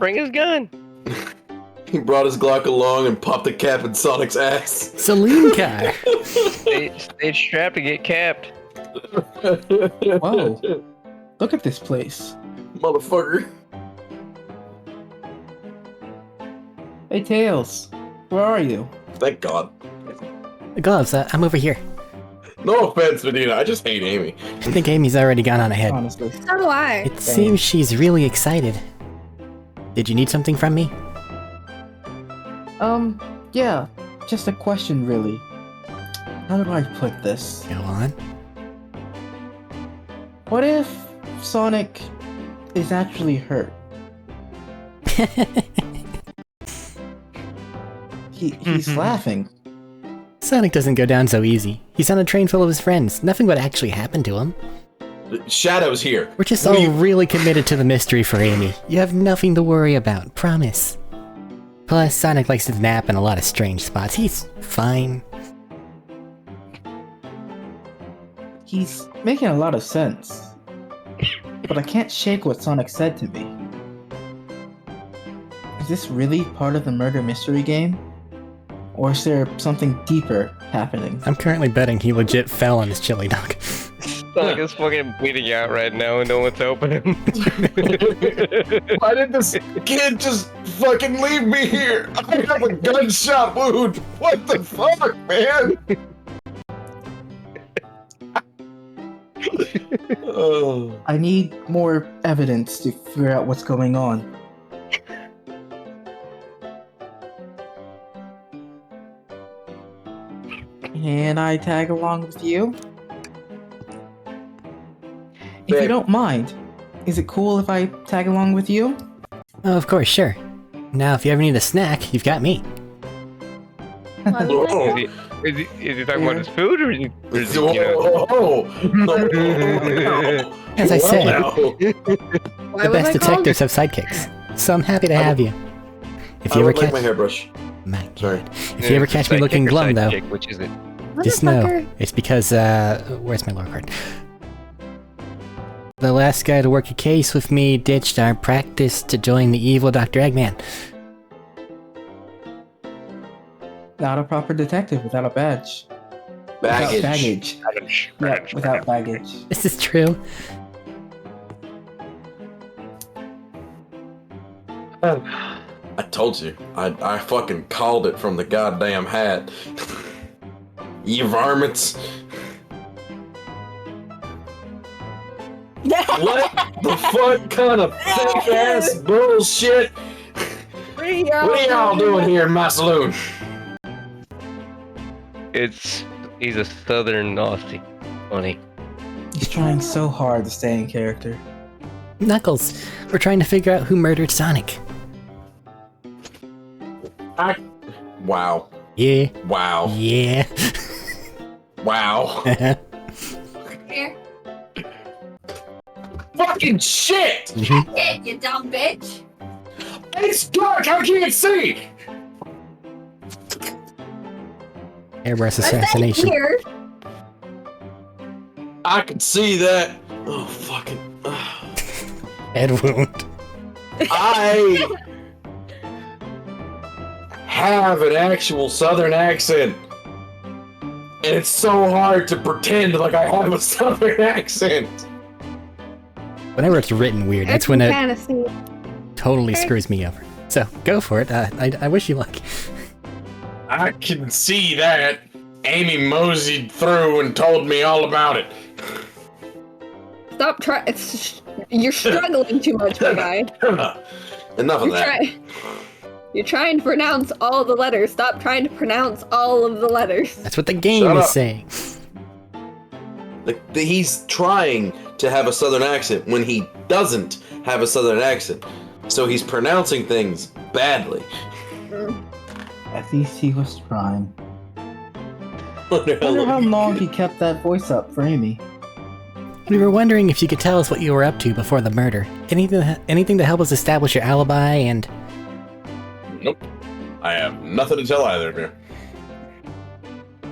bring his gun. He brought his Glock along and popped the cap in Sonic's ass. Saloon car. Stay strapped to get capped. Whoa. Look at this place. Motherfucker. Hey, Tails. Where are you? Thank God. The gloves, I'm over here. No offense, Medina. I just hate Amy. I think Amy's already gone on ahead. Honestly. So do I. It seems she's really excited. Did you need something from me? Yeah. Just a question, really. How do I put this? Go on. What if Sonic is actually hurt? He's laughing. Sonic doesn't go down so easy. He's on a train full of his friends. Nothing would actually happen to him. Shadow's here. We're just all really committed to the mystery for Amy. You have nothing to worry about, promise. Plus, Sonic likes to nap in a lot of strange spots. He's fine. He's making a lot of sense. But I can't shake what Sonic said to me. Is this really part of the murder mystery game? Or is there something deeper happening? I'm currently betting he legit fell on his chili dog. Sonic is fucking bleeding out right now and no one's helping him. Why did this kid just fucking leave me here? I have a gunshot wound. What the fuck, man? Oh. I need more evidence to figure out what's going on. Can I tag along with you? If you don't mind, is it cool if I tag along with you? Oh, of course, sure. Now, if you ever need a snack, you've got me. Oh. Is he talking about his food or is he Oh. As I said, Why the was best I called? detectives have sidekicks. So I'm happy to have you. If I you ever would like catch my hairbrush. my God. Sorry. If you ever catch me looking glum, though, Which is it? just know Motherfucker. it's because, where's my lore card? The last guy to work a case with me ditched our practice to join the evil Dr. Eggman. Not a proper detective without a badge. Baggage. Without baggage. Yeah, without baggage. This is true. I told you. I fucking called it from the goddamn hat. You varmints. What the fuck kind of fake ass bullshit? What are y'all doing here in my saloon? He's a southern Aussie. Funny. He's trying so hard to stay in character. Knuckles, we're trying to figure out who murdered Sonic. Wow. Yeah. Wow. Yeah. Wow. Here. Fucking shit! Hit, you dumb bitch. It's dark, I can't see! Airbrush I said assassination. here. I can see that. Oh, fucking. Head wound. I have an actual southern accent. And it's so hard to pretend like I have a southern accent. Whenever it's written weird, that's when it Kind of see. totally screws me over. So, go for it. I wish you luck. I can see that. Amy moseyed through and told me all about it. Stop trying. You're struggling too much, my guy. Enough of You're that. You're trying to pronounce all the letters. Stop trying to pronounce all of the letters. That's what the game Shut is up. saying. He's trying to have a southern accent when he doesn't have a southern accent. So he's pronouncing things badly. At least he was trying. Wonder I wonder how long he kept that voice up for Amy. We were wondering if you could tell us what you were up to before the murder. Anything to help us establish your alibi and... Nope. I have nothing to tell either of you.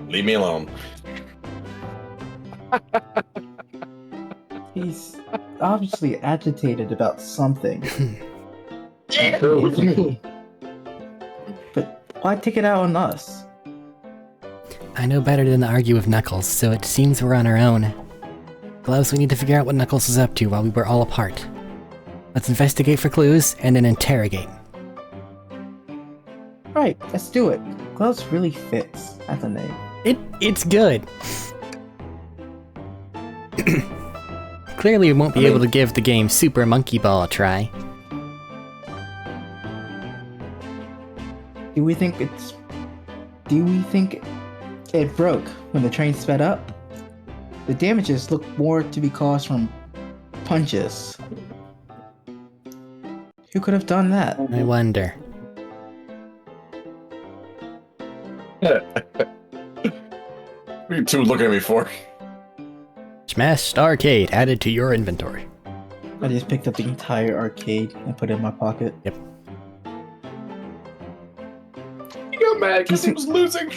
Leave me alone. He's obviously agitated about something. But why take it out on us? I know better than to argue with Knuckles, so it seems we're on our own. Gloves, we need to figure out what Knuckles was up to while we were all apart. Let's investigate for clues, and then interrogate. Right, let's do it. Gloves really fits as a name. It's good. Clearly we won't be able to give the game Super Monkey Ball a try. Do we think it broke when the train sped up? The damages look more to be caused from punches. Who could have done that? I wonder. What are you two looking at me for? Smashed arcade added to your inventory. I just picked up the entire arcade and put it in my pocket. Yep. You got mad because he was losing.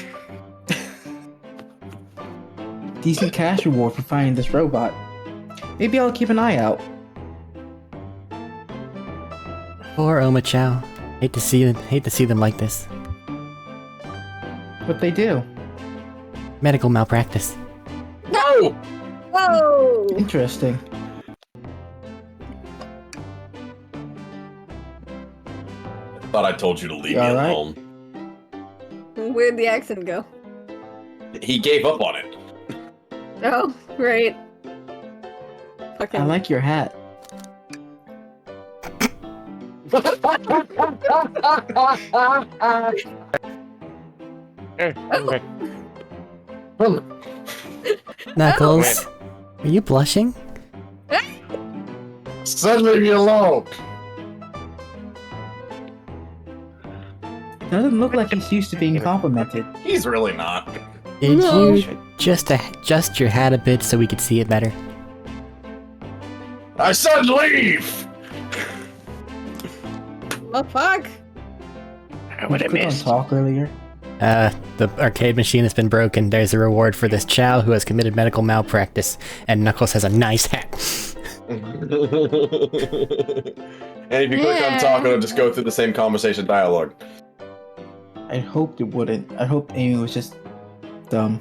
Decent cash reward for finding this robot. Maybe I'll keep an eye out. Poor Oma Chow. Hate to see them like this. What they do? Medical malpractice. No! Whoa! Interesting. Thought I told you to leave You me alright? alone. Where'd the accent go? He gave up on it. Oh, right. I Fucking. like your hat. Knuckles, are you blushing? Son, leave me alone. Doesn't look like he's used to being complimented. He's really not. Did No. you just adjust your hat a bit so we could see it better? I said leave! Oh, fuck! I would have Click on missed. talk earlier. The arcade machine has been broken. There's a reward for this Chow who has committed medical malpractice, and Knuckles has a nice hat. And if you click on talk, it'll just go through the same conversation dialogue. I hoped it wouldn't. I hoped Amy was just dumb.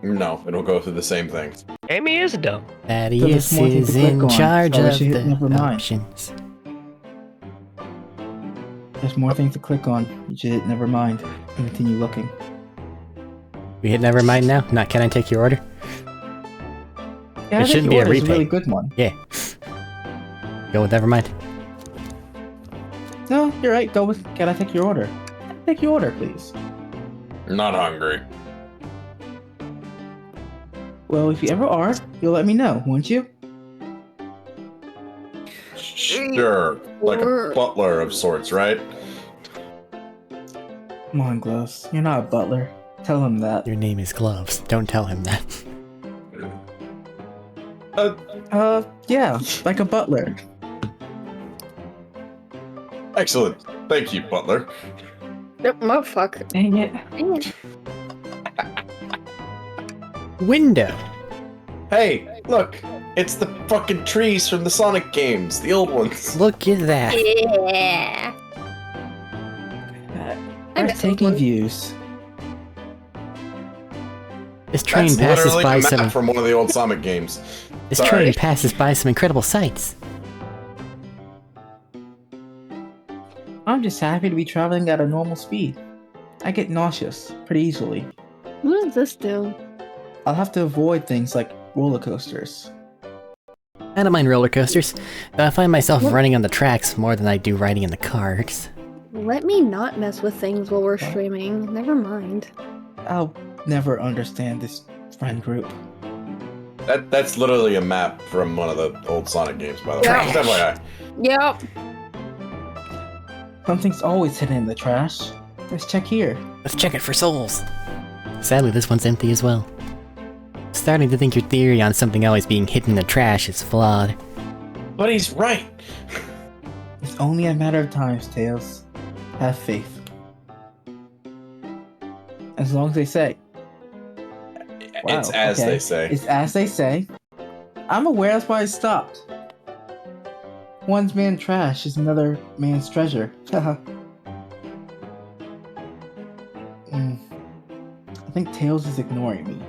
No, it'll go through the same thing. Amy is dumb. Thaddeus more things is to click in on, charge so I of should hit never the mind. options. There's more things to click on. You should hit never mind and continue looking. We hit never mind now? Not can I take your order? Yeah, I It think shouldn't your be a order is replay. a really good one. Yeah. Go with never mind. No, you're right. Go with. Can I take your order? Take your order, please. Not hungry. Well, if you ever are, you'll let me know, won't you? Sure. Like a butler of sorts, right? Come on, Gloves. You're not a butler. Tell him that. Your name is Gloves. Don't tell him that. Yeah, like a butler. Excellent. Thank you, butler. Nope, oh, fuck. Dang it. Dang it. Window. Hey, look. It's the fucking trees from the Sonic games, the old ones. Look at that. Yeah. I miss those Taking ones. views. This train That's passes literally by a map some. from one of the old Sonic games. This Sorry. train passes by some incredible sights. I'm just happy to be traveling at a normal speed. I get nauseous pretty easily. What does this do? I'll have to avoid things like roller coasters. I don't mind roller coasters. I find myself running on the tracks more than I do riding in the cars. Let me not mess with things while we're streaming. Never mind. I'll never understand this friend group. That's literally a map from one of the old Sonic games, by the way. Trash. Just FYI. Yep. Something's always hidden in the trash. Let's check here. Let's check it for souls. Sadly, this one's empty as well. Starting to think your theory on something always being hidden in the trash is flawed. But he's right. It's only a matter of time, Tails. Have faith. As long as they say. Wow, It's as okay. they say. It's as they say. I'm aware that's why I stopped. One's man trash is another man's treasure. Haha. I think Tails is ignoring me.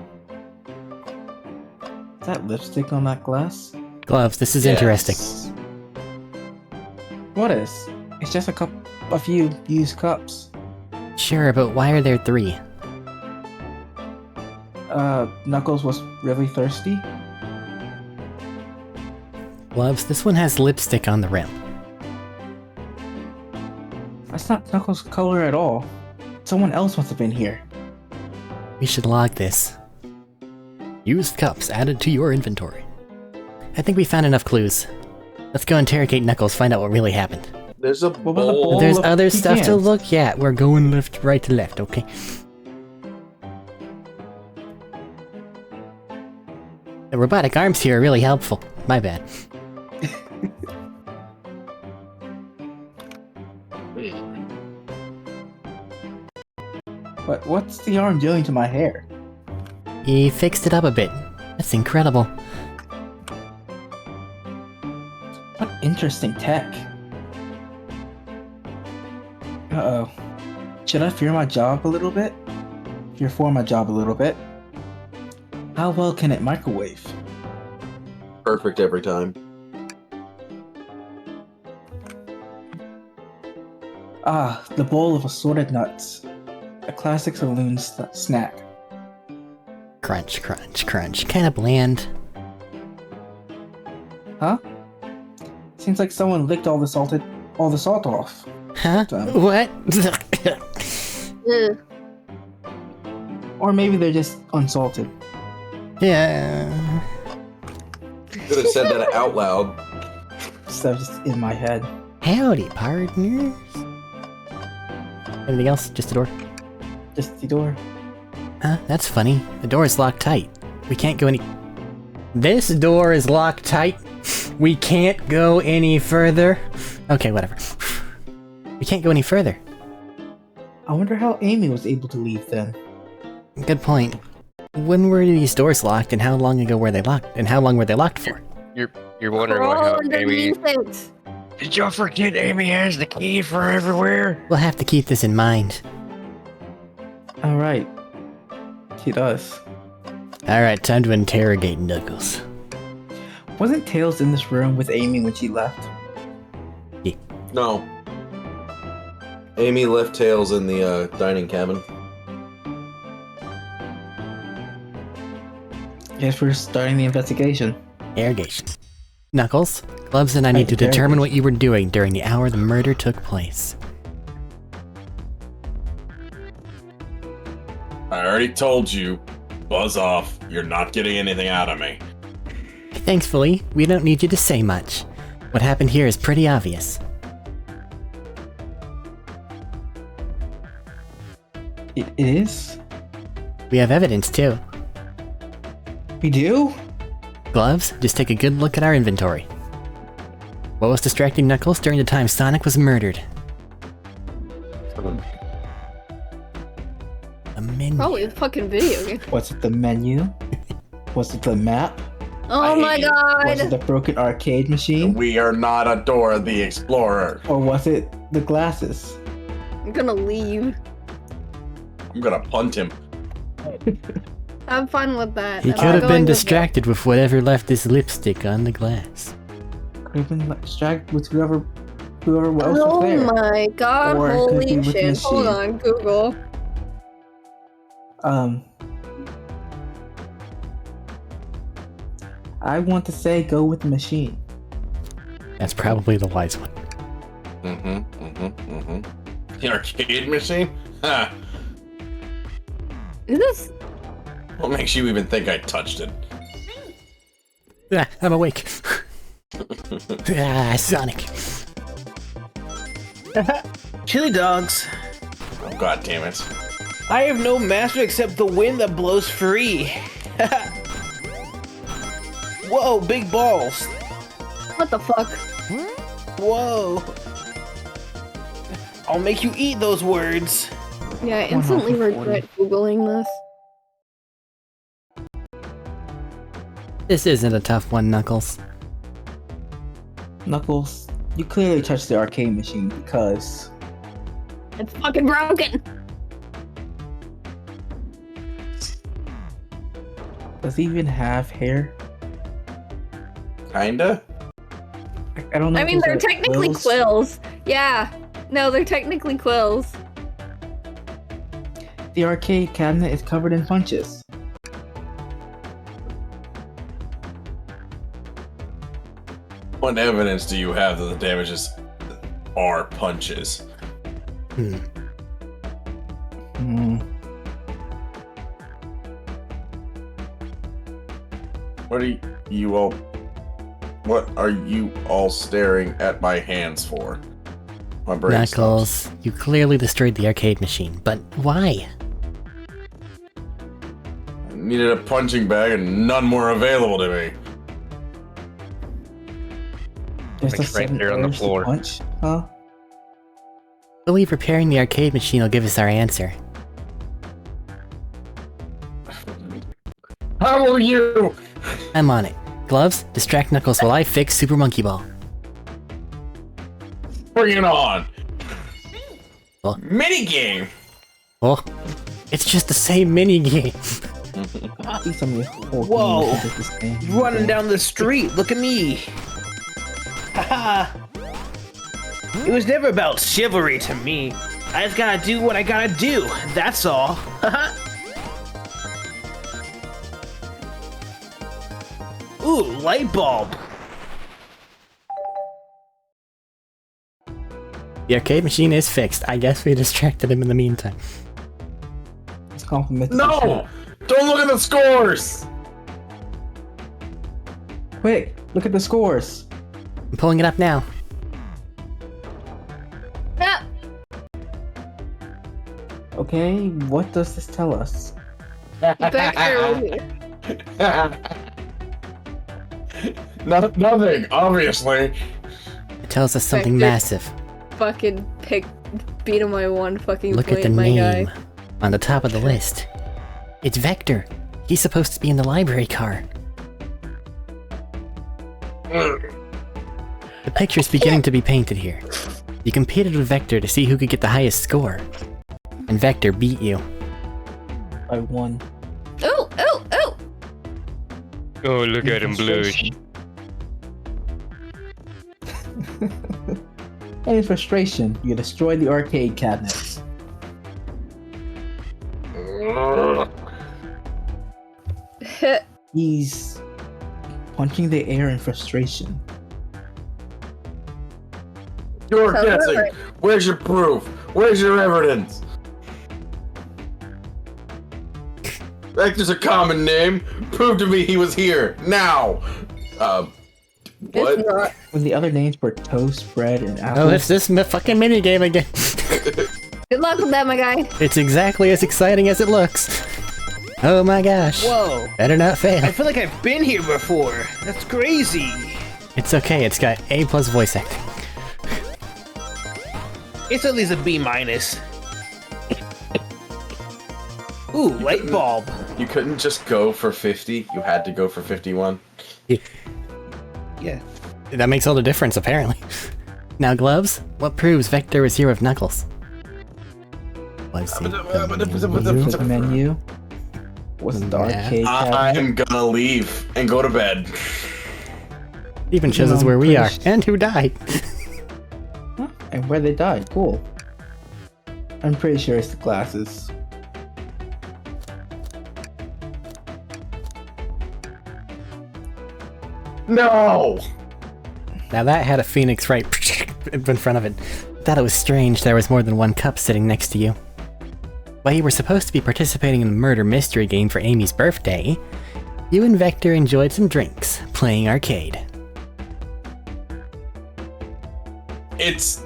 Is that lipstick on that glass? Gloves, this is interesting. What is? It's just a few used cups. Sure, but why are there 3? Knuckles was really thirsty. Gloves, this one has lipstick on the rim. That's not Knuckles' color at all. Someone else must have been here. We should log this. Used cups added to your inventory. I think we found enough clues. Let's go interrogate Knuckles, find out what really happened. There's a What was the bowl. bowl? There's of other stuff to pecans. look at. We're going left, right to left, okay? The robotic arms here are really helpful. My bad. But what's the arm doing to my hair? He fixed it up a bit. That's incredible. What interesting tech. Uh-oh. Should I fear my job a little bit? Fear for my job a little bit. How well can it microwave? Perfect every time. Ah, the bowl of assorted nuts. A classic saloon snack. Crunch, crunch, crunch. Kinda bland. Huh? Seems like someone licked all the salt off. Huh? Dumb. What? Ugh. Or maybe they're just unsalted. Yeah. Could have said that out loud. Stuff just in my head. Howdy, partners. Anything else? Just a door? Just the door. Huh? That's funny. The door is locked tight. We can't go any... This door is locked tight. We can't go any further. Okay, whatever. We can't go any further. I wonder how Amy was able to leave then. Good point. When were these doors locked, and how long ago were they locked? And how long were they locked for? You're wondering Crawl how Amy. underneath it. Did y'all forget Amy has the key for everywhere? We'll have to keep this in mind. Alright. She does. Alright, time to interrogate Knuckles. Wasn't Tails in this room with Amy when she left? No. Amy left Tails in the dining cabin. Guess we're starting the investigation. Interrogation. Knuckles, Gloves and I need to determine what you were doing during the hour the murder took place. I already told you. Buzz off. You're not getting anything out of me. Thankfully, we don't need you to say much. What happened here is pretty obvious. It is? We have evidence too. We do? Gloves, just take a good look at our inventory. What was distracting Knuckles during the time Sonic was murdered? A menu. Probably a fucking video game. Was it the menu? Was it the map? Oh my Was it god. the broken arcade machine? We are not a Dora the Explorer. Or was it the glasses? I'm gonna leave. I'm gonna punt him. Have fun with that. He I'm could have going been to distracted with whatever left his lipstick on the glass. Could have been distracted with whoever else Oh was there. my god, Or it could be holy with the shit. Hold machine. on, Google. I want to say go with the machine. That's probably the wise one. The arcade machine? Ha! Is this? What makes you even think I touched it? Ah, I'm awake. Ah, Sonic. Chili dogs. Oh, God damn it. I have no master except the wind that blows free. Whoa, big balls. What the fuck? Whoa. I'll make you eat those words. Yeah, I instantly 140. regret Googling this. This isn't a tough one, Knuckles. Knuckles, you clearly touched the arcade machine because It's fucking broken. does he even have hair? Kinda. I don't know. I if mean, those they're are technically quills. Yeah. No, they're technically quills. The arcade cabinet is covered in punches. What evidence do you have that the damages are punches? Hmm. Hmm. What are you all staring at my hands for? My brain Knuckles, you clearly destroyed the arcade machine, but why? I needed a punching bag and none more available to me. There's Like a right sudden there on the urge to floor. punch, huh? I believe repairing the arcade machine will give us our answer. How will you? I'm on it. Gloves, distract Knuckles while I fix Super Monkey Ball. Bring it on! Well- Minigame! Oh, it's just the same minigame. See some of the whole Whoa. games that this thing- Running down the street, look at me. Haha. It was never about chivalry to me. I just gotta do what I gotta do, that's all. Haha. Ooh, light bulb. The arcade machine is fixed. I guess we distracted him in the meantime. It's complimented. No! Don't look at the scores! Quick, look at the scores. I'm pulling it up now. Ah, Okay, what does this tell us? Vector. Nothing, obviously. It tells us something Vector. massive. Fucking beat him by one fucking Look point, at the my name guy. on the top of the list. It's Vector. He's supposed to be in the library car. The picture's beginning to be painted here. You competed with Vector to see who could get the highest score. And Vector beat you. By one. Oh, oh, oh! Oh, look at him blush. And in frustration, you destroy the arcade cabinet. He's punching the air in frustration. You're So guessing. right. Where's your proof? Where's your evidence? Vector's a common name. Prove to me he was here. Now. It's What? not. When the other names were toast, bread, and apple. Oh, it's this fucking minigame again. Good luck with that, my guy. It's exactly as exciting as it looks. Oh my gosh. Whoa. Better not I fail. feel like I've been here before. That's crazy. It's okay, it's got A+ voice acting. It's at least a B-. Ooh, light bulb. You couldn't just go for 50, you had to go for 51. Yeah. That makes all the difference, apparently. Now, Gloves, what proves Vector is here with Knuckles? Let's see. Look at the menu. What's the arcade cabinet? I'm gonna leave and go to bed. Even shows us where we are and who died. Huh? And where they died. Cool. I'm pretty sure it's the glasses. No! Now that had a phoenix right in front of it. Thought it was strange there was more than one cup sitting next to you. While you were supposed to be participating in a murder mystery game for Amy's birthday, you and Vector enjoyed some drinks, playing arcade. It's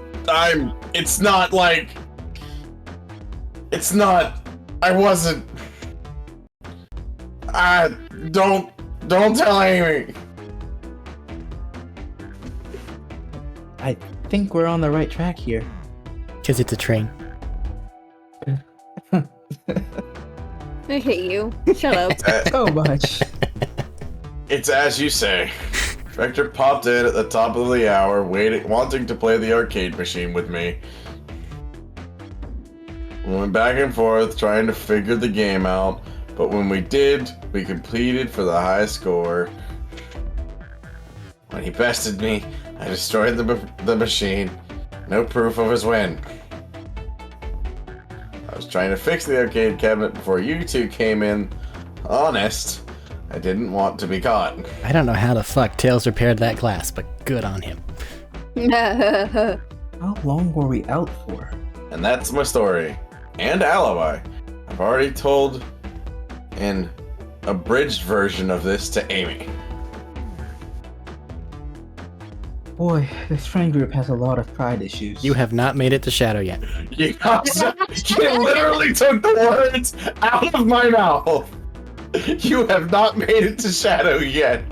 not like... It's not... I wasn't... Don't tell Amy. I think we're on the right track here. Because it's a train. I hate you. Shut up. So much. It's as you say. Vector popped in at the top of the hour, wanting to play the arcade machine with me. We went back and forth trying to figure the game out, but when we did, we completed for the high score. When he bested me, I destroyed the machine. No proof of his win. I was trying to fix the arcade cabinet before you two came in. Honest, I didn't want to be caught. I don't know how the fuck Tails repaired that glass, but good on him. How long were we out for? And that's my story. And alibi. I've already told an abridged version of this to Amy. Boy, this friend group has a lot of pride issues. You have not made it to Shadow yet. You literally took the words out of my mouth. You have not made it to Shadow yet.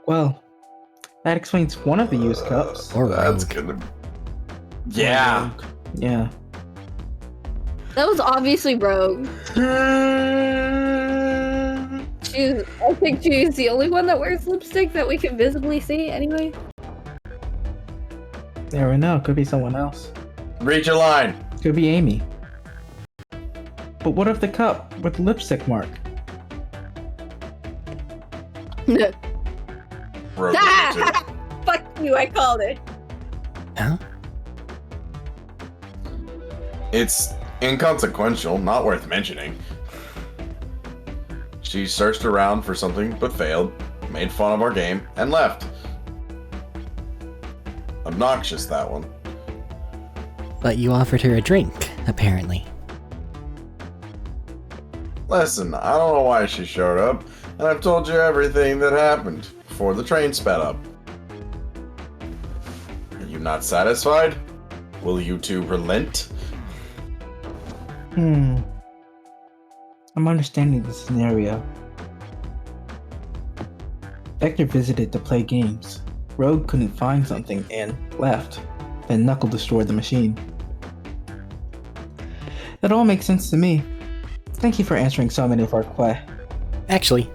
Well, that explains one of the used cups. Or That's Rogue. gonna. Yeah. Yeah. That was obviously Rogue. I think she's the only one that wears lipstick that we can visibly see anyway. Never know, could be someone else. Read your line. Could be Amy. But what of the cup with the lipstick mark? Rogue Fuck you, I called it. Huh? It's inconsequential, not worth mentioning. She searched around for something but failed, made fun of our game, and left. Obnoxious, that one. But you offered her a drink, apparently. Listen, I don't know why she showed up, and I've told you everything that happened before the train sped up. Are you not satisfied? Will you two relent? I'm understanding the scenario. Vector visited to play games. Rogue couldn't find something and left. Then Knuckle destroyed the machine. That all makes sense to me. Thank you for answering so many of our questions. Actually,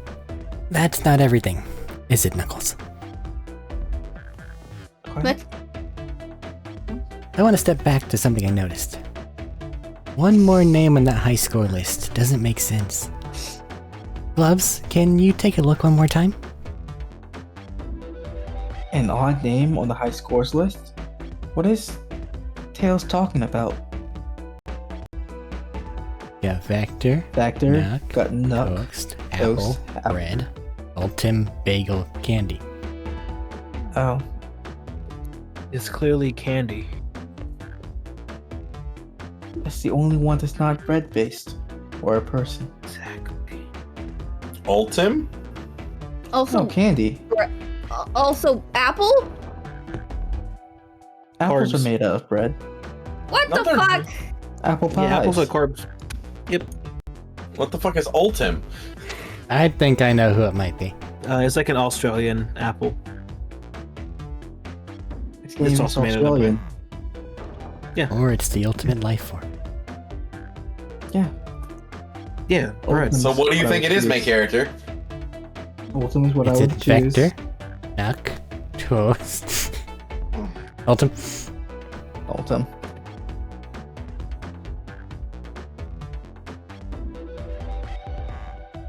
that's not everything, is it, Knuckles? What? I want to step back to something I noticed. One more name on that high score list doesn't make sense. Gloves, can you take a look one more time? An odd name on the high scores list? What is Tails talking about? Yeah, Vector, Vector, Knuck, got Knuck, Toast, Apple, Bread, Ultim, Bagel, Candy. Oh, It's clearly candy. that's the only one that's not bread-based. Or a person. Exactly. Ultim? Also, No, candy. also Apple? Apples Carbs. are made out of bread. What No, the they're- fuck? Apple pies. Yeah, apples are carbs. Yep. What the fuck is Ultim? I think I know who it might be. It's like an Australian apple. It's It's also made out of Australian. Or it's the ultimate life form. Yeah. Yeah, bread. Ultim. So what do you think it is, main character? Ultim is what Is I it would choose. Vector, Knuck, Toast, Ultim? Ultim.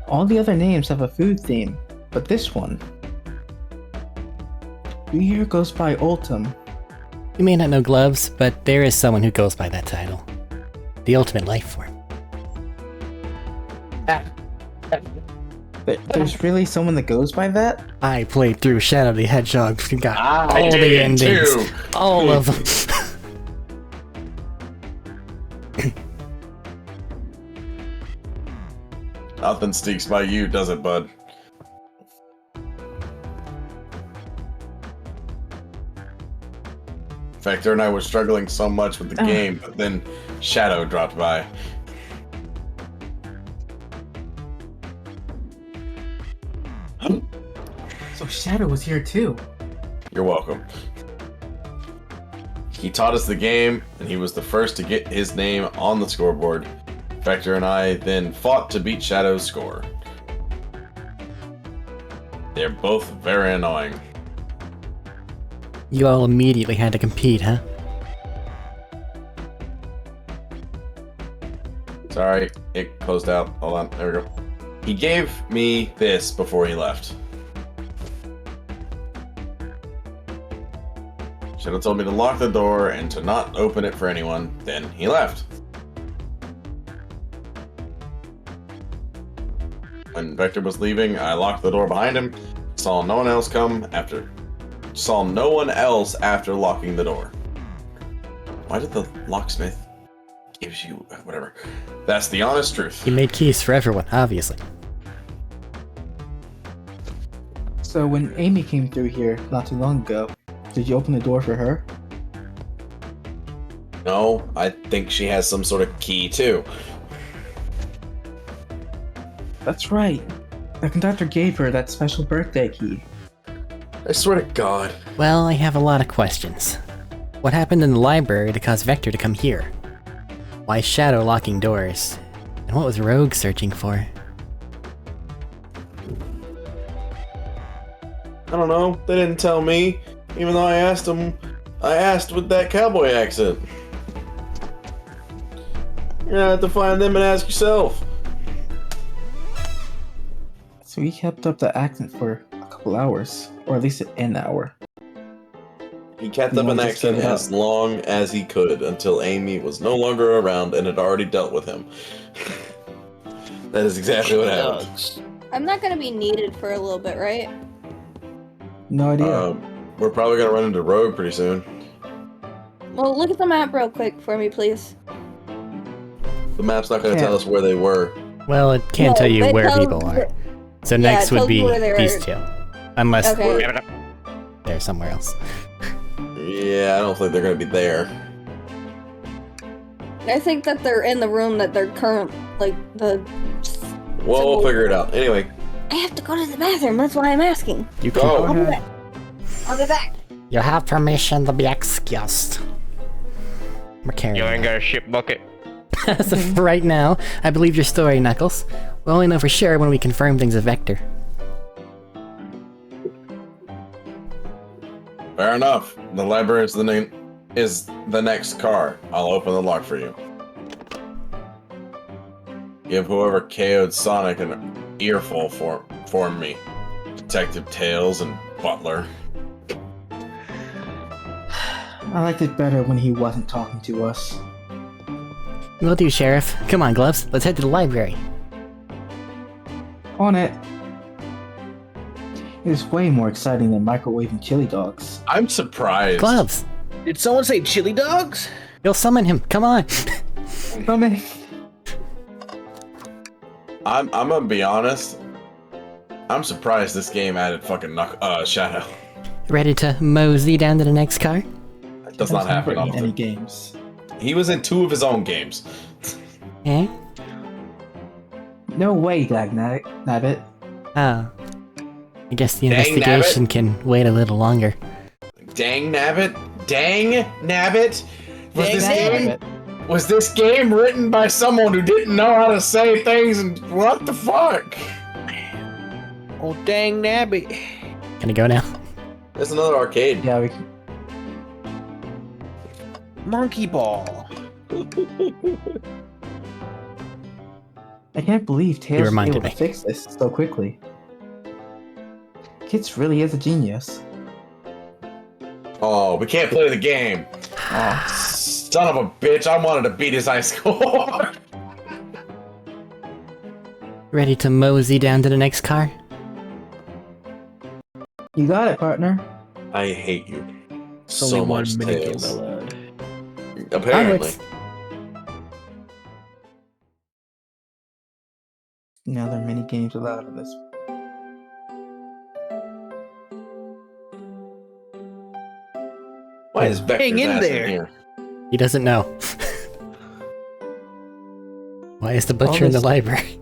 All the other names have a food theme, but this one. Who here goes by Ultim? You may not know Gloves, but there is someone who goes by that title. The ultimate life form. There's really someone that goes by that? I played through Shadow the Hedgehog and got I all the did endings. too. All of them. Nothing sneaks by you, does it, bud? Vector and I were struggling so much with the game, but then Shadow dropped by. So Shadow was here too. You're welcome. He taught us the game, and he was the first to get his name on the scoreboard. Vector and I then fought to beat Shadow's score. They're both very annoying. You all immediately had to compete, huh? Sorry, it closed out. Hold on, there we go. He gave me this before he left. Should have told me to lock the door and to not open it for anyone. Then he left. When Vector was leaving, I locked the door behind him. Saw no one else after locking the door. Why did the locksmith gives you whatever? That's the honest truth. He made keys for everyone, obviously. So when Amy came through here not too long ago, did you open the door for her? No, I think she has some sort of key too. That's right. The conductor gave her that special birthday key. I swear to God. Well, I have a lot of questions. What happened in the library to cause Vector to come here? Why is Shadow locking doors? And what was Rogue searching for? I don't know. They didn't tell me. Even though I asked them, I asked with that cowboy accent. You're gonna have to find them and ask yourself. So he kept up the accent for a couple hours, or at least an hour. He kept You up an wanna just accent give it as up? long as he could until Amy was no longer around and had already dealt with him. That is exactly what happened. I'm not gonna be needed for a little bit, right? No idea. We're probably gonna run into Rogue pretty soon. Well, look at the map real quick for me, please. The map's not gonna Can't. tell us where they were. Well, it can't No, tell you it where tells people are. the- So Yeah, next it would tells be you where they're- these two. Unless Okay. they're somewhere else. Yeah, I don't think they're gonna be there. I think that they're in the room that they're current, like the. Well, we'll figure it out. Anyway, I have to go to the bathroom. That's why I'm asking. You can. go. I'll be ahead. back. I'll be back. You have permission to be excused. We're carrying. You ain't got a ship bucket. As of right now, I believe your story, Knuckles. We'll only know for sure when we confirm things with Vector. Fair enough. The library is the next car. I'll open the lock for you. Give whoever KO'd Sonic an earful for me. Detective Tails and Butler. I liked it better when he wasn't talking to us. Will do, Sheriff. Come on, Gloves. Let's head to the library. On it. It was way more exciting than microwaving chili dogs. I'm surprised. Gloves! Did someone say chili dogs? You'll summon him. Come on. Coming. I'm gonna be honest. I'm surprised this game added fucking Shadow. Ready to mosey down to the next car? It does not happen in any often. games. He was in 2 of his own games. Eh? No way, Nabbit. Oh. I guess the Dang, investigation can wait a little longer. Dang Nabbit. Dang Nabbit. Nabbit. Was this game written by someone who didn't know how to say things and what the fuck? Oh, dang nabby. Can I go now? There's another arcade. Yeah, we can. Monkey ball. I can't believe Tails was reminded able to me. fix this so quickly. Kids really is a genius. Oh, we can't play the game. Aw. Son of a bitch, I wanted to beat his high score. Ready to mosey down to the next car? You got it, partner. I hate you. It's only one much, minute Tails. game, my lad. Apparently. Onwards. Now there are many games allowed in this. Why is Vector's Hang in ass there. in here? He doesn't know. Why is the butcher in the this- library?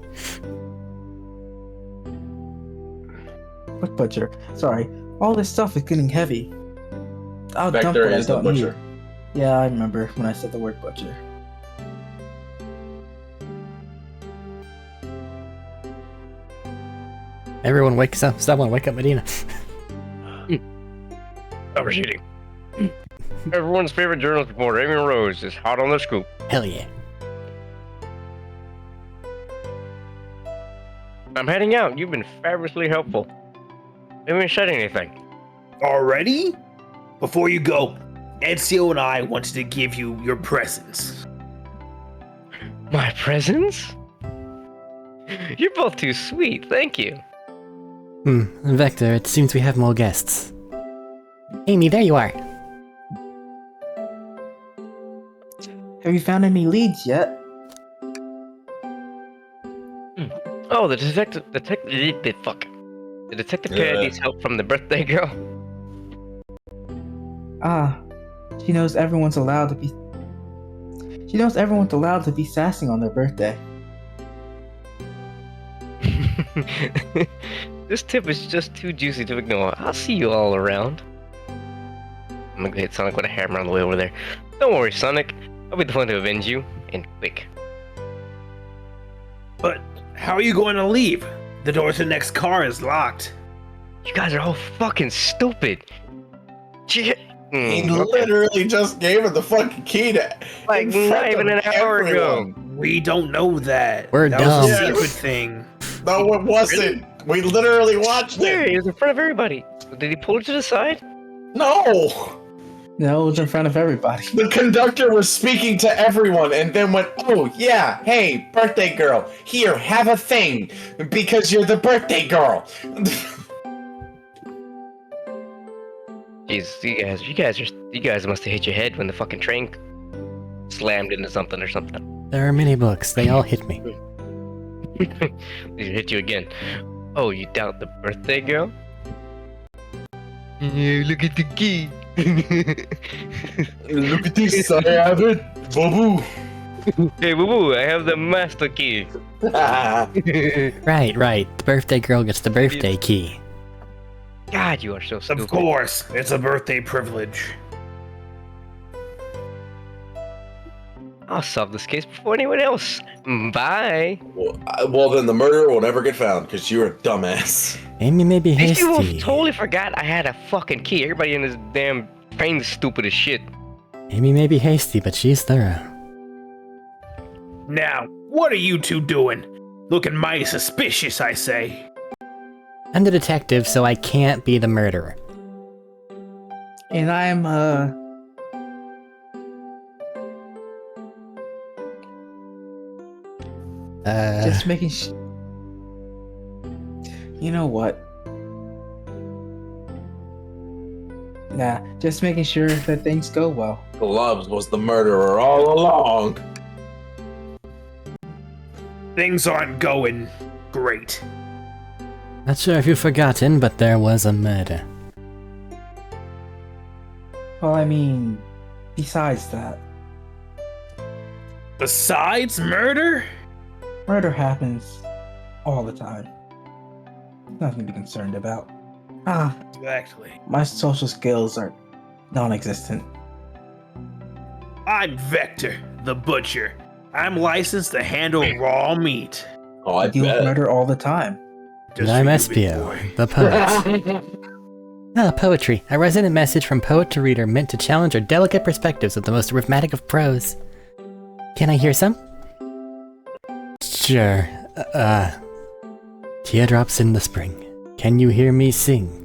What butcher? Sorry, all this stuff is getting heavy. I'll dump Vector what I is the don't butcher. need. Yeah, I remember when I said the word butcher. Everyone wakes up. Someone wake up Medina. Overshooting. Everyone's favorite journalist reporter, Amy Rose, is hot on the scoop. Hell yeah. I'm heading out. You've been fabulously helpful. I haven't said anything. Already? Before you go, Ezio and I wanted to give you your presents. My presents? You're both too sweet, thank you. Vector, it seems we have more guests. Amy, there you are. Have you found any leads yet? Oh, the detective kid needs help from the birthday girl. Ah, she knows everyone's allowed to be. She knows everyone's allowed to be sassing on their birthday. This tip is just too juicy to ignore. I'll see you all around. I'm gonna go hit Sonic with a hammer on the way over there. Don't worry, Sonic. I'll be the one to avenge you, and quick. But how are you going to leave? The door to the next car is locked. You guys are all fucking stupid. Shit. He literally just gave her the fucking key to. Like, not even an hour ago. We don't know that. We're that dumb. was a Yes. secret thing. No, it wasn't. We literally watched Here, it. he was in front of everybody. Did he pull her to the side? No. No, it was in front of everybody. The conductor was speaking to everyone and then went, "Oh, yeah, hey, birthday girl, here, have a thing, because you're the birthday girl." Jeez, you guys must have hit your head when the fucking train slammed into something or something. There are many books. They all hit me. They hit you again. Oh, you doubt the birthday girl? Yeah, look at the key. Look at this, I have it, Babu. Hey, boo boo, I have the master key. Right. The birthday girl gets the birthday key. God, you are so stupid. Of course, it's a birthday privilege. I'll solve this case before anyone else. Bye. Well, then the murderer will never get found because you're a dumbass. Amy may be These people hasty. totally forgot I had a fucking key. Everybody in this damn train's stupid as shit. Amy may be hasty, but she's thorough. Now, what are you two doing? Looking mighty suspicious, I say. I'm the detective, so I can't be the murderer. And I'm just making You know what? Nah, just making sure that things go well. Gloves was the murderer all along. Things aren't going great. Not sure if you've forgotten, but there was a murder. Well, I mean, besides that, Besides murder? murder happens all the time. Nothing to be concerned about. Ah, Exactly. my social skills are non-existent. I'm Vector, the butcher. I'm licensed to handle raw meat. Oh, I I deal with bet. murder all the time. Just And I'm for you, big Espio, boy. the poet. Poetry. A resonant message from poet to reader meant to challenge our delicate perspectives with the most rhythmic of prose. Can I hear some? Sure. Teardrops in the spring. Can you hear me sing?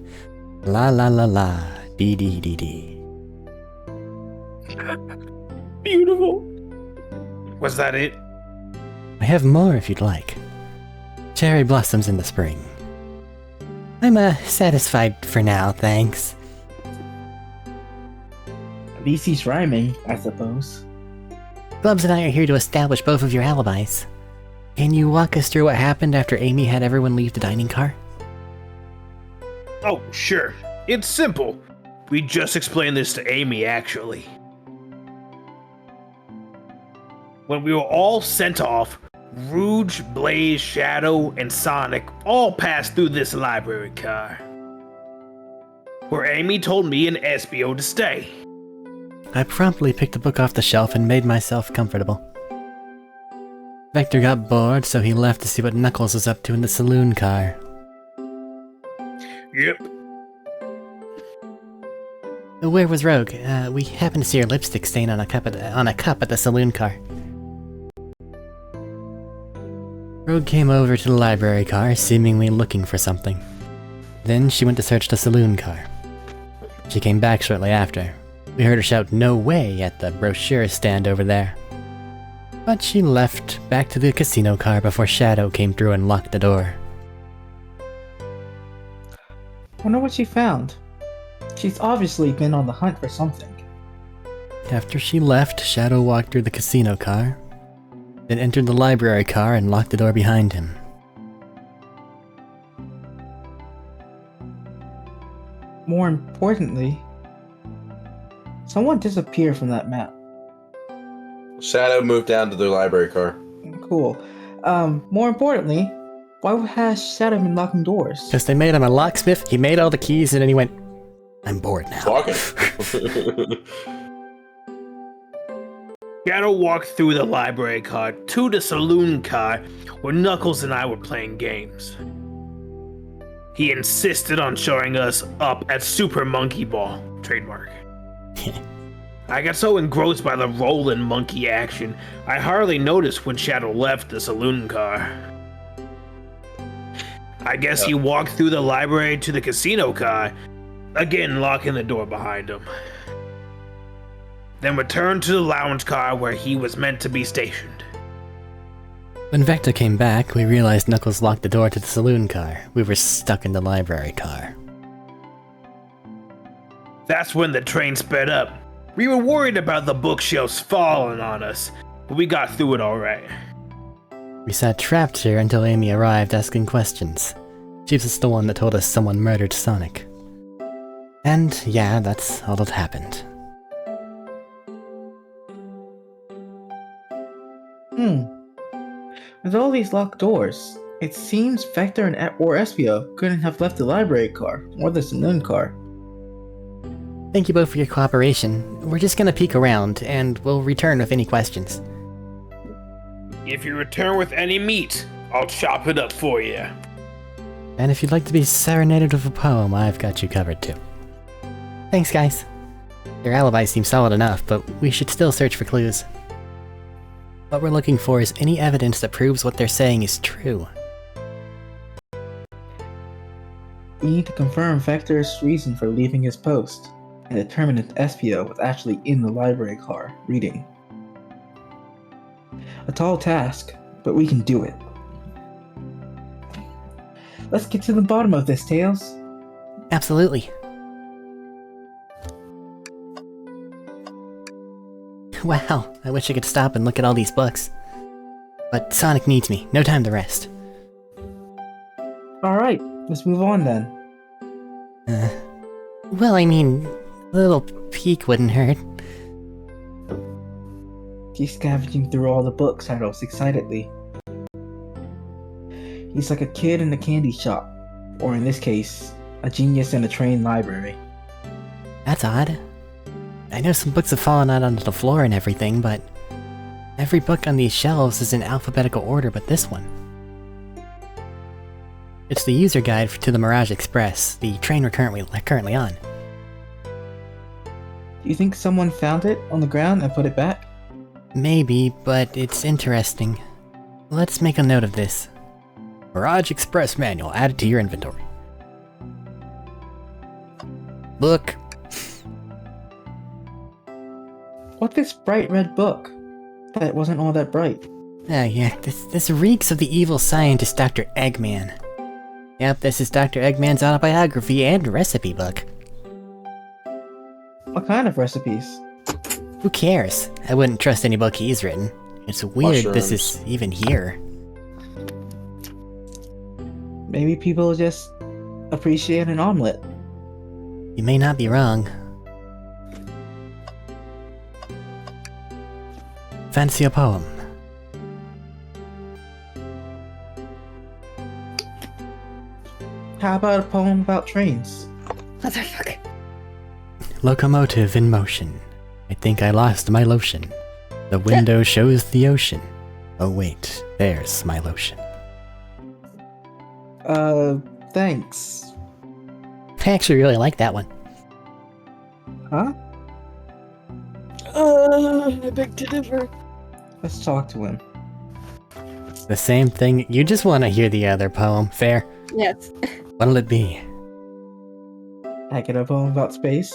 La la la la, dee dee dee dee. Beautiful. Was that it? I have more if you'd like. Cherry blossoms in the spring. I'm satisfied for now, thanks. At least he's rhyming, I suppose. Glubs and I are here to establish both of your alibis. Can you walk us through what happened after Amy had everyone leave the dining car? Oh, sure. It's simple. We just explained this to Amy, actually. When we were all sent off, Rouge, Blaze, Shadow, and Sonic all passed through this library car, where Amy told me and Espio to stay. I promptly picked a book off the shelf and made myself comfortable. Vector got bored, so he left to see what Knuckles was up to in the saloon car. Yep. Where was Rogue? We happened to see her lipstick stain on a cup at the saloon car. Rogue came over to the library car, seemingly looking for something. Then she went to search the saloon car. She came back shortly after. We heard her shout "No way" at the brochure stand over there. But she left back to the casino car before Shadow came through and locked the door. Wonder what she found. She's obviously been on the hunt for something. After she left, Shadow walked through the casino car, then entered the library car and locked the door behind him. More importantly, someone disappeared from that map. Shadow moved down to the library car. Cool. More importantly, why has Shadow been locking doors? Because they made him a locksmith, he made all the keys, and then he went, "I'm bored now." Talking. Shadow walked through the library car to the saloon car where Knuckles and I were playing games. He insisted on showing us up at Super Monkey Ball, trademark. I got so engrossed by the rollin' monkey action, I hardly noticed when Shadow left the saloon car. I guess he walked through the library to the casino car, again locking the door behind him. Then returned to the lounge car where he was meant to be stationed. When Vector came back, we realized Knuckles locked the door to the saloon car. We were stuck in the library car. That's when the train sped up. We were worried about the bookshelves falling on us, but we got through it alright. We sat trapped here until Amy arrived asking questions. She was the one that told us someone murdered Sonic. And yeah, that's all that happened. With all these locked doors, it seems Vector or Espio couldn't have left the library car, or the saloon car. Thank you both for your cooperation. We're just gonna peek around, and we'll return with any questions. If you return with any meat, I'll chop it up for you. And if you'd like to be serenaded with a poem, I've got you covered too. Thanks, guys. Your alibi seems solid enough, but we should still search for clues. What we're looking for is any evidence that proves what they're saying is true. We need to confirm Vector's reason for leaving his post, and determine if Espio was actually in the library car, reading. A tall task, but we can do it. Let's get to the bottom of this, Tails. Absolutely. Wow, I wish I could stop and look at all these books. But Sonic needs me, no time to rest. Alright, let's move on then. Well, I mean, a little peek wouldn't hurt. He's scavenging through all the book titles excitedly. He's like a kid in a candy shop, or in this case, a genius in a train library. That's odd. I know some books have fallen out onto the floor and everything, but every book on these shelves is in alphabetical order but this one. It's the user guide to the Mirage Express, the train we're currently on. Do you think someone found it on the ground and put it back? Maybe, but it's interesting. Let's make a note of this. Mirage Express manual added to your inventory. Look. What's this bright red book? That wasn't all that bright. Yeah, this reeks of the evil scientist Dr. Eggman. Yep, this is Dr. Eggman's autobiography and recipe book. What kind of recipes? Who cares? I wouldn't trust any book he's written. It's weird this is Mushrooms. even here. Maybe people just appreciate an omelet. You may not be wrong. Fancy a poem? How about a poem about trains? Motherfucker. Locomotive in motion. I think I lost my lotion. The window shows the ocean. Oh wait, there's my lotion. Thanks. I actually really like that one. Huh? I beg to differ. Let's talk to him. The same thing. You just want to hear the other poem. Fair. Yes. What'll it be? I get a poem about space.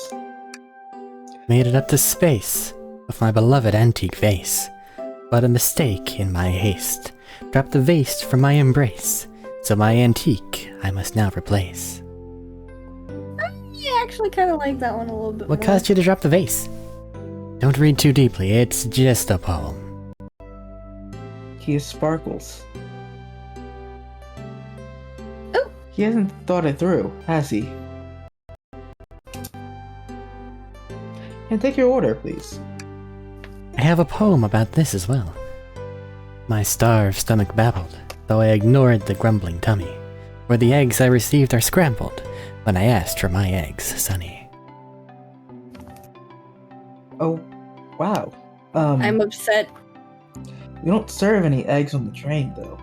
Made it up to space with my beloved antique vase. But a mistake in my haste dropped the vase from my embrace. So my antique I must now replace. I actually kind of like that one a little bit What more. caused you to drop the vase? Don't read too deeply, it's just a poem. He is Sparkles. Oh. He hasn't thought it through, has he? And take your order, please. I have a poem about this as well. My starved stomach babbled, though I ignored the grumbling tummy, where the eggs I received are scrambled when I asked for my eggs, Sonny. Oh, wow. I'm upset. We don't serve any eggs on the train, though.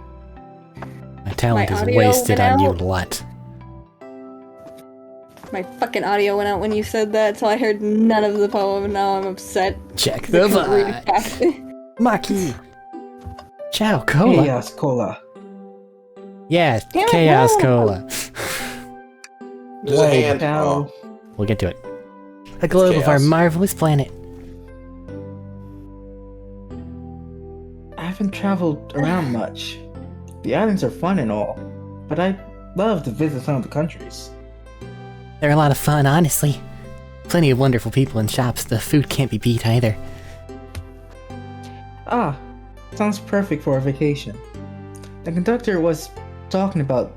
My talent My is audio wasted went on you, out. lot. My fucking audio went out when you said that, so I heard none of the poem, and now I'm upset. Check I the couldn't read it vibe. fast. Maki! Ciao, Cola! Chaos Cola. Yeah, Damn it, Chaos no. Cola. There's a hand. Cow. Oh, We'll get to it. A globe of our chaos. marvelous planet. I haven't traveled around much. The islands are fun and all, but I'd love to visit some of the countries. They're a lot of fun, honestly. Plenty of wonderful people and shops. The food can't be beat either. Ah, sounds perfect for a vacation. The conductor was talking about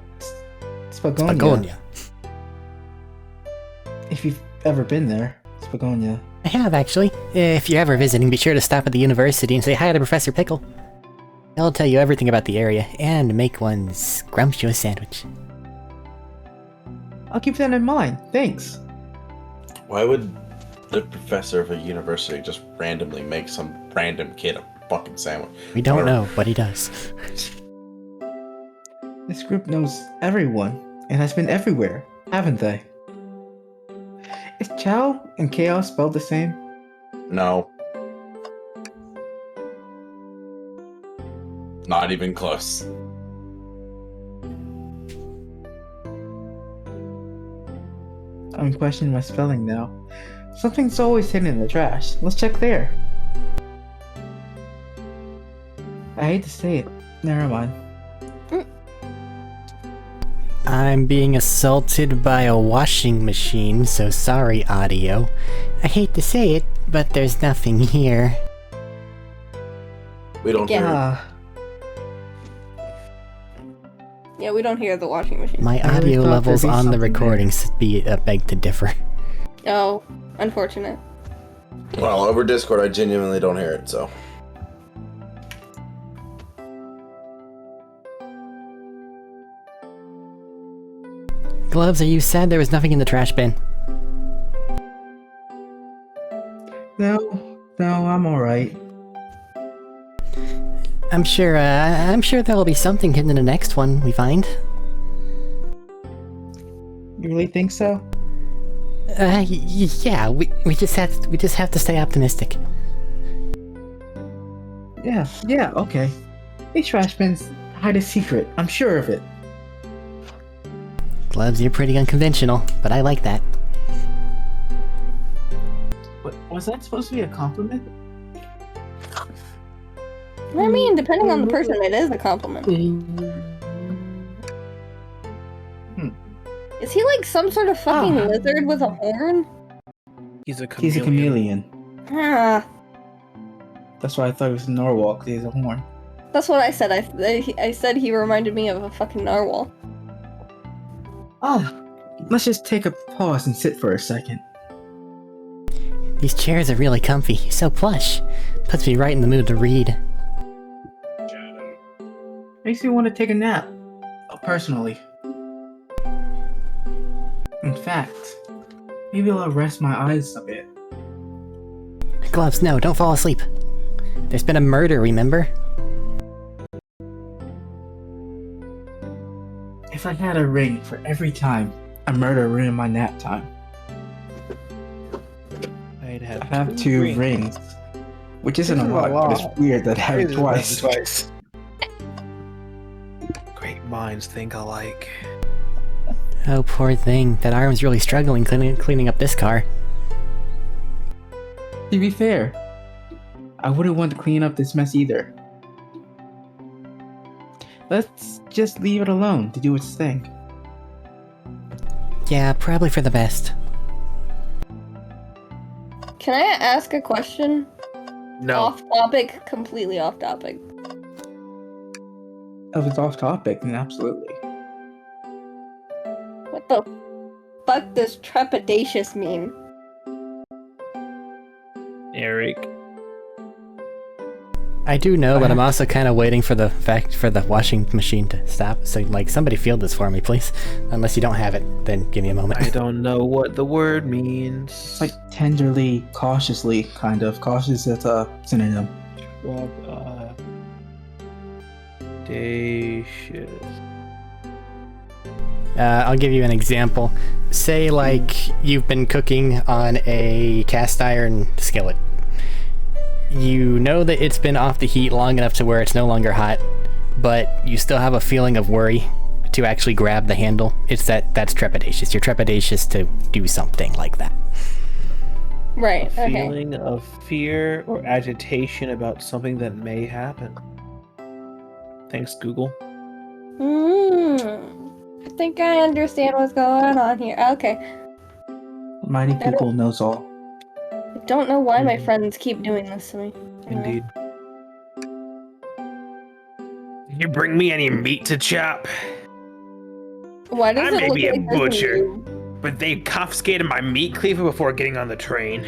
Spagonia. Spagonia. If you've ever been there, Spagonia. I have, actually. If you're ever visiting, be sure to stop at the university and say hi to Professor Pickle. He'll tell you everything about the area, and make one scrumptious sandwich. I'll keep that in mind, thanks. why would the professor of a university just randomly make some random kid a fucking sandwich? We don't Or- know, but he does. This group knows everyone, and has been everywhere, haven't they? Is Chow and Chaos spelled the same? No. Not even close. I'm questioning my spelling now. Something's always hidden in the trash. Let's check there. I hate to say it. Never mind. I'm being assaulted by a washing machine, so sorry, audio. I hate to say it, but there's nothing here. We don't Yeah. hear. Ah, Yeah, we don't hear the washing machine. My I really audio thought levels there'd be on the something there. recordings beg to differ. Oh, unfortunate. Well, over Discord, I genuinely don't hear it, so. Gloves, are you sad there was nothing in the trash bin? no, I'm alright. I'm sure there'll be something hidden in the next one we find. You really think so? Yeah, we just have to stay optimistic. Yeah, okay. These trash bins hide a secret, I'm sure of it. Gloves, you're pretty unconventional, but I like that. But was that supposed to be a compliment? I mean, depending on the person, it is a compliment. Is he like some sort of fucking Ah. lizard with a horn? He's a He's a chameleon. Ah, That's why I thought it was a narwhal, because he has a horn. that's what I said. I said he reminded me of a fucking narwhal. Ah, let's just take a pause and sit for a second. These chairs are really comfy, so plush. Puts me right in the mood to read. Makes me want to take a nap. Personally. In fact, maybe I'll rest my eyes a bit. Gloves, no, don't fall asleep. There's been a murder, remember? If I had a ring for every time a murderer in my nap time. I'd I have have two rings, which isn't a Isn't a lot, but lot. it's weird that I have it twice. Great minds think alike. Oh, poor thing. That arm's really struggling cleaning up this car. To be fair, I wouldn't want to clean up this mess either. Let's just leave it alone to do its thing. Yeah, probably for the best. Can I ask a question? No. Off topic, completely off topic. If it's off topic, then absolutely. What the fuck does trepidatious mean? Arik. I do know, but I'm also kind of waiting for the washing machine to stop. So, like, somebody field this for me, please. Unless you don't have it, then give me a moment. I don't know what the word means. It's like tenderly, cautiously, kind of. Cautious is a synonym. Trepidatious. I'll give you an example. Say, like, you've been cooking on a cast iron skillet. You know that it's been off the heat long enough to where it's no longer hot, but you still have a feeling of worry to actually grab the handle. That's trepidatious. You're trepidatious to do something like that. Right, A okay. feeling of fear or agitation about something that may happen. Thanks, Google. I think I understand what's going on here. Okay. Mighty Google knows all. I don't know why my friends keep doing this to me. Indeed. Did you bring me any meat to chop? Why does I it may look be a like this butcher. you? But they confiscated my meat cleaver before getting on the train.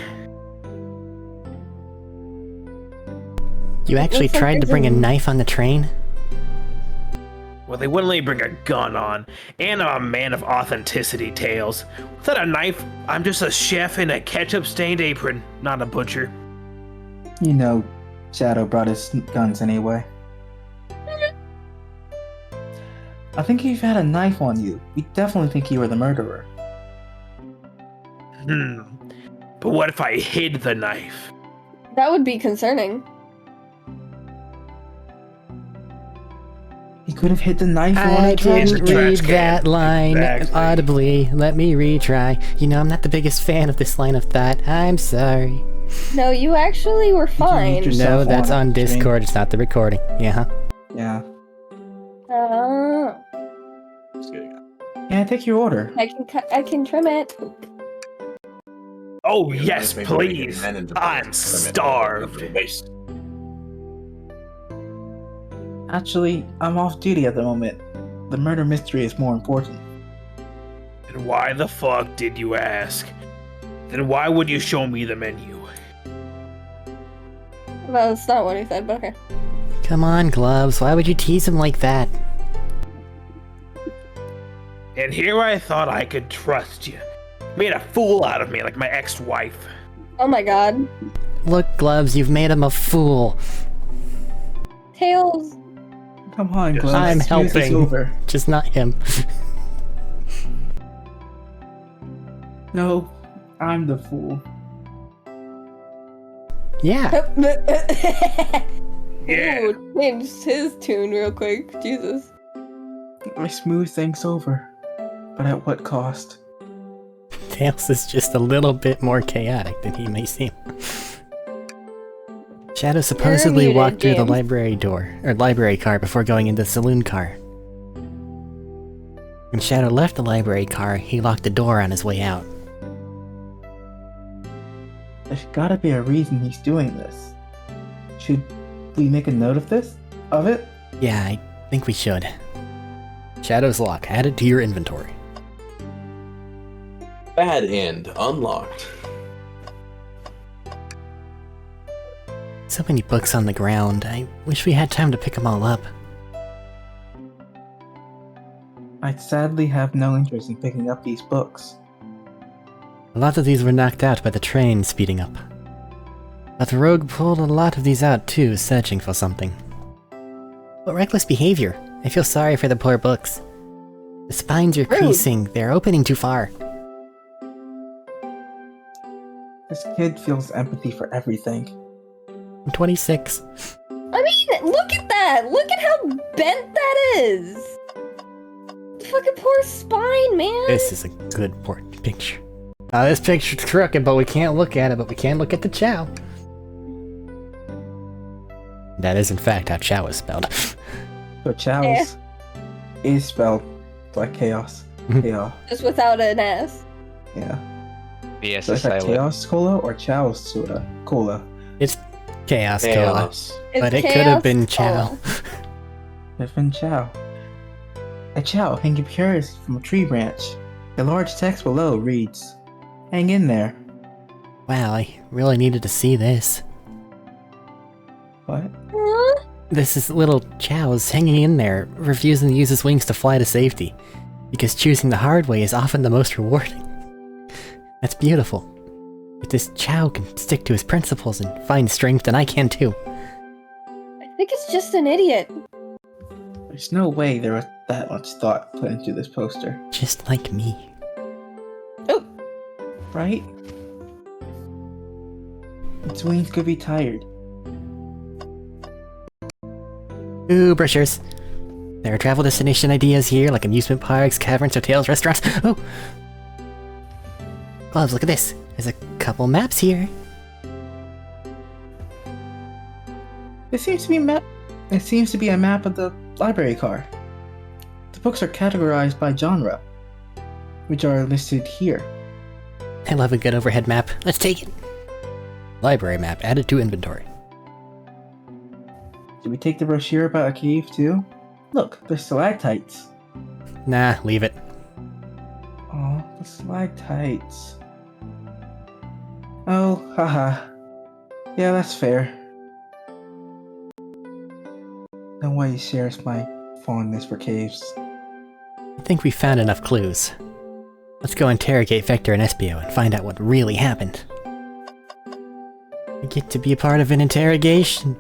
You actually looks like tried to there's bring a a- knife on the train? Well, they wouldn't let me bring a gun on. And I'm a man of authenticity, Tails. Without a knife, I'm just a chef in a ketchup-stained apron, not a butcher. You know, Shadow brought his guns anyway. I think if you had a knife on you, we definitely think you were the murderer. But what if I hid the knife? That would be concerning. He could have hit the knife on I a didn't the trash read can. that line Exactly. audibly. Let me retry. You know, I'm not the biggest fan of this line of thought. I'm sorry. No, you actually were you fine. mute yourself No, that's on on a train? Discord. It's not the recording. Yeah. Yeah. Just kidding. Yeah, take your order. I can trim it. Oh, You yes, guys may want to get please. men into I'm business for a minute. starved. Base. Actually, I'm off duty at the moment. The murder mystery is more important. And why the fuck did you ask? Then why would you show me the menu? Well, that's not what he said, but okay. Come on, Gloves. Why would you tease him like that? And here I thought I could trust you. Made a fool out of me like my ex-wife. Oh my god. Look, Gloves, you've made him a fool. Tails. Come on, Yes. Gloves. I'm use this helping. over. Just not him. No, I'm the fool. Yeah. Yeah. Ooh, changed his tune real quick. Jesus. I smooth things over. But at what cost? Tails is just a little bit more chaotic than he may seem. Shadow supposedly muted, walked through the James. library door, or library car, before going into the saloon car. When Shadow left the library car, he locked the door on his way out. There's gotta be a reason he's doing this. Should we make a note of this? Of it? Yeah, I think we should. Shadow's lock, add it to your inventory. Bad end unlocked. So many books on the ground, I wish we had time to pick them all up. I sadly have no interest in picking up these books. A lot of these were knocked out by the train speeding up. But the rogue pulled a lot of these out too, searching for something. What reckless behavior! I feel sorry for the poor books. The spines are Rude. creasing. They're opening too far. This kid feels empathy for everything. I'm 26. I mean, look at that! Look at how bent that is! Fucking poor spine, man! This is a good picture. This picture's crooked, but we can't look at it, but we can look at the chow. That is, in fact, how chow is spelled. So Chow's is spelled like chaos. Chaos. Just without an S. Yeah. BS So is is that silent. chaos cola or Chow's soda? Cola. It's chaos cola. Chaos. It's But it could chaos have been chow. cola. There's been Chow. A Chow hanging precariously from a tree branch. The large text below reads, "Hang in there." Wow, I really needed to see this. What? Huh? This is little Chow's hanging in there, refusing to use his wings to fly to safety. Because choosing the hard way is often the most rewarding. That's beautiful. If this Chow can stick to his principles and find strength, then I can too. I think it's just an idiot. There's no way there was that much thought put into this poster. Just like me. Right? Its wings could be tired. Ooh, brushers. There are travel destination ideas here, like amusement parks, caverns, hotels, restaurants. Oh! Gloves, look at this. There's a couple maps here. It seems to be a map of the library car. The books are categorized by genre, which are listed here. I love a good overhead map. Let's take it. Library map added to inventory. Did we take the brochure about a cave too? Look, there's stalactites. Nah, leave it. Oh, the stalactites. Oh, haha. Yeah, that's fair. No way he shares my fondness for caves. I think we found enough clues. Let's go interrogate Vector and Espio and find out what really happened. I get to be a part of an interrogation.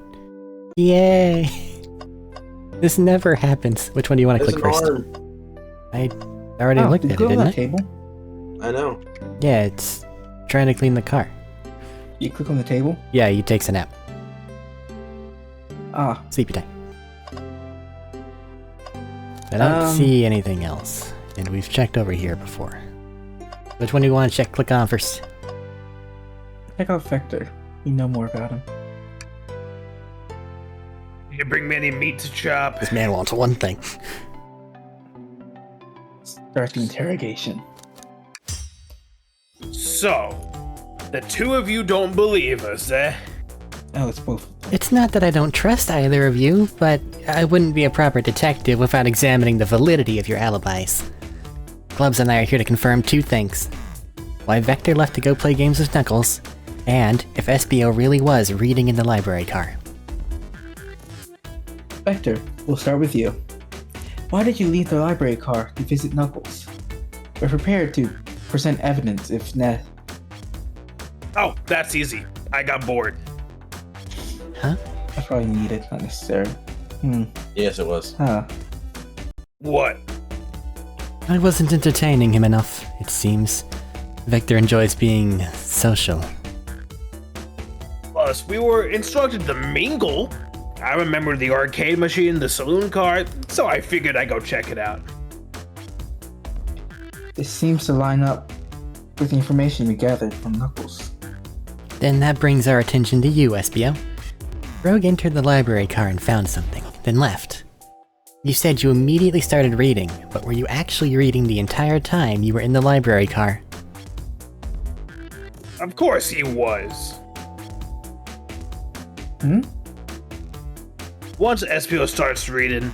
Yay! This never happens. Which one do you want to There's click an first? arm. I already Oh, looked did at you it, go on didn't I? that table? I know. Yeah, it's trying to clean the car. You click on the table? Yeah, he takes a nap. Ah, Sleepy time. I don't see anything else. And we've checked over here before. Which one do you want to click on first? check out Vector. You know more about him. You bring me any meat to chop? This man wants one thing. Start the interrogation. So, the two of you don't believe us, eh? Oh, it's both. It's not that I don't trust either of you, but I wouldn't be a proper detective without examining the validity of your alibis. Glubs and I are here to confirm two things. Why Vector left to go play games with Knuckles, and if Espio really was reading in the library car. Vector, we'll start with you. Why did you leave the library car to visit Knuckles? We're prepared to present evidence if Oh, that's easy. I got bored. Huh? I probably need it, not necessary. Yes, it was. Huh. What? I wasn't entertaining him enough, it seems. Vector enjoys being social. Plus, we were instructed to mingle. I remember the arcade machine, the saloon car, so I figured I'd go check it out. This seems to line up with the information we gathered from Knuckles. Then that brings our attention to you, Espio. Rogue entered the library car and found something, then left. You said you immediately started reading, but were you actually reading the entire time you were in the library car? Of course he was. Once Espio starts reading,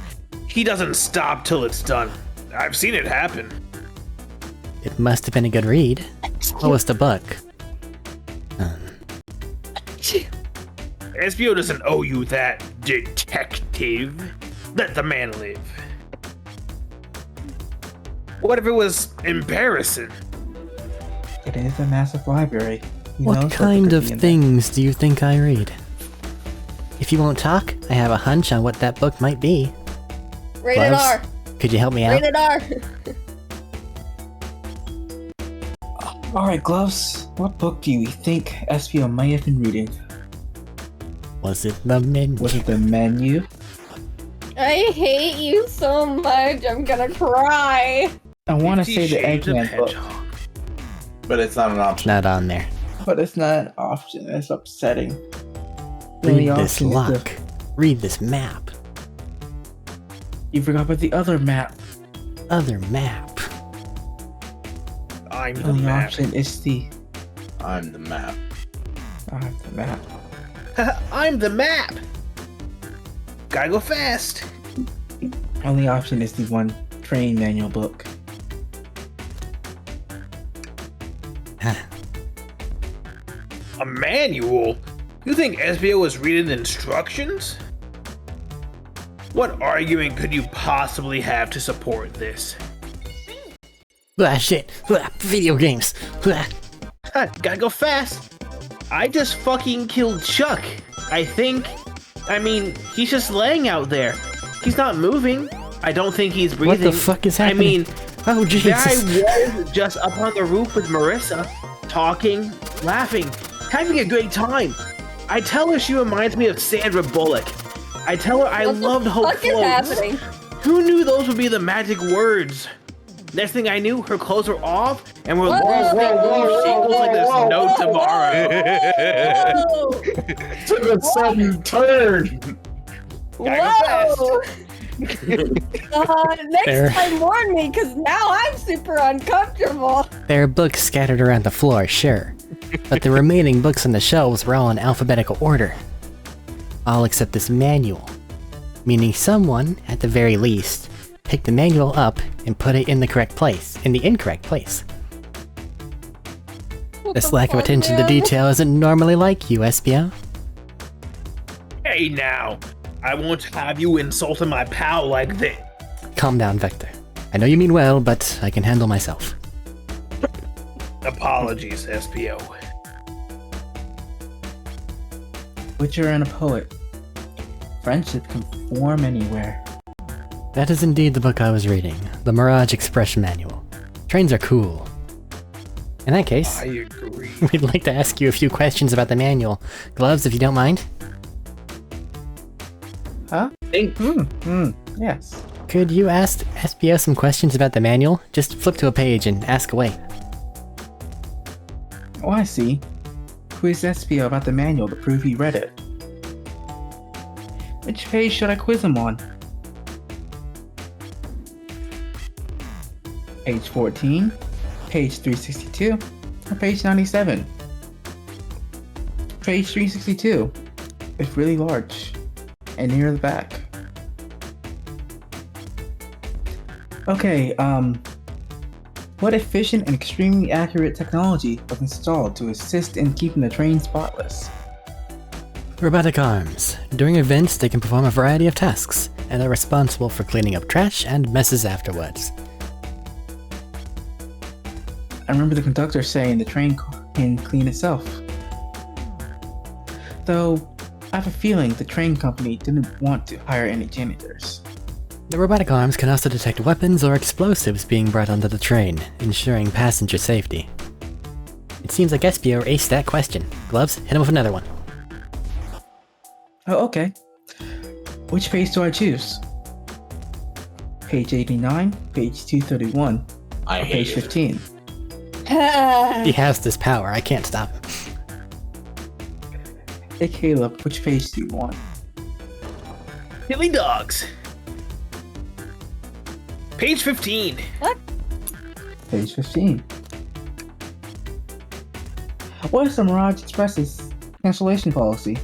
he doesn't stop till it's done. I've seen it happen. It must have been a good read. What was the book? Espio doesn't owe you that, detective. Let the man live. What if it was embarrassing? It is a massive library. Who What knows kind could of be in things do you think I read? If you won't talk, I have a hunch on what that book might be. Rated Gloves? R. Could you help me out? Rated R. Alright, Gloves, what book do you think SPO might have been reading? Was it the menu? Was it the menu? I hate you so much. I'm gonna cry. I want to 50 say the Shades of Eggman book, Hedgehog. But it's not an option. Not on there. but it's not an option. It's upsetting. The Read only this option is lock. Read this map. You forgot about the other map. Other map. I'm The the only map. option is the I'm the map. map. I'm the map. Gotta go fast. Only option is the one train manual book. A manual? You think SBO was reading the instructions? What argument could you possibly have to support this? Ah, shit. Ah, video games. Ah. Gotta go fast. I just fucking killed Chuck. I mean, he's just laying out there. He's not moving. I don't think he's breathing. What the fuck is happening? I mean, Oh, there I Jesus. was just up on the roof with Marissa, talking, laughing, having a great time. I tell her she reminds me of Sandra Bullock. I tell her I What the loved Hope fuck is Floats. happening? Who knew those would be the magic words? Next thing I knew, her clothes were off, and we're shingles like there's no tomorrow. Whoa! Took a sudden turn. Whoa! Next There. time warn me, because now I'm super uncomfortable. There are books scattered around the floor, sure. But the remaining books on the shelves were all in alphabetical order. All except this manual. Meaning someone, at the very least, picked the manual up and put it in the incorrect place. What This the lack of fuck, attention to man? detail isn't normally like you, SBO. Hey now, I won't have you insulting my pal like this. Calm down, Vector. I know you mean well, but I can handle myself. Apologies, SPO. Witcher and a poet. Friendship can form anywhere. That is indeed the book I was reading, the Mirage Express Manual. Trains are cool. In that case, I agree. we'd like to ask you a few questions about the manual. Gloves, if you don't mind. Huh? Yes. Could you ask SBO some questions about the manual? Just flip to a page and ask away. Oh, I see. Quiz SPO about the manual to prove he read it. Which page should I quiz him on? Page 14, page 362, or page 97? Page 362. It's really large, and near the back. Okay, what efficient and extremely accurate technology was installed to assist in keeping the train spotless? Robotic arms. During events, they can perform a variety of tasks, and are responsible for cleaning up trash and messes afterwards. I remember the conductor saying the train can clean itself. Though, I have a feeling the train company didn't want to hire any janitors. The robotic arms can also detect weapons or explosives being brought onto the train, ensuring passenger safety. It seems like SPO aced that question. Gloves, hit him with another one. Oh, okay. Which page do I choose? Page 89, page 231, I or hate page it. 15? He has this power, I can't stop him. Hey Caleb, which page do you want? Hilly dogs. Page 15. Page 15. What is the Mirage Express's cancellation policy?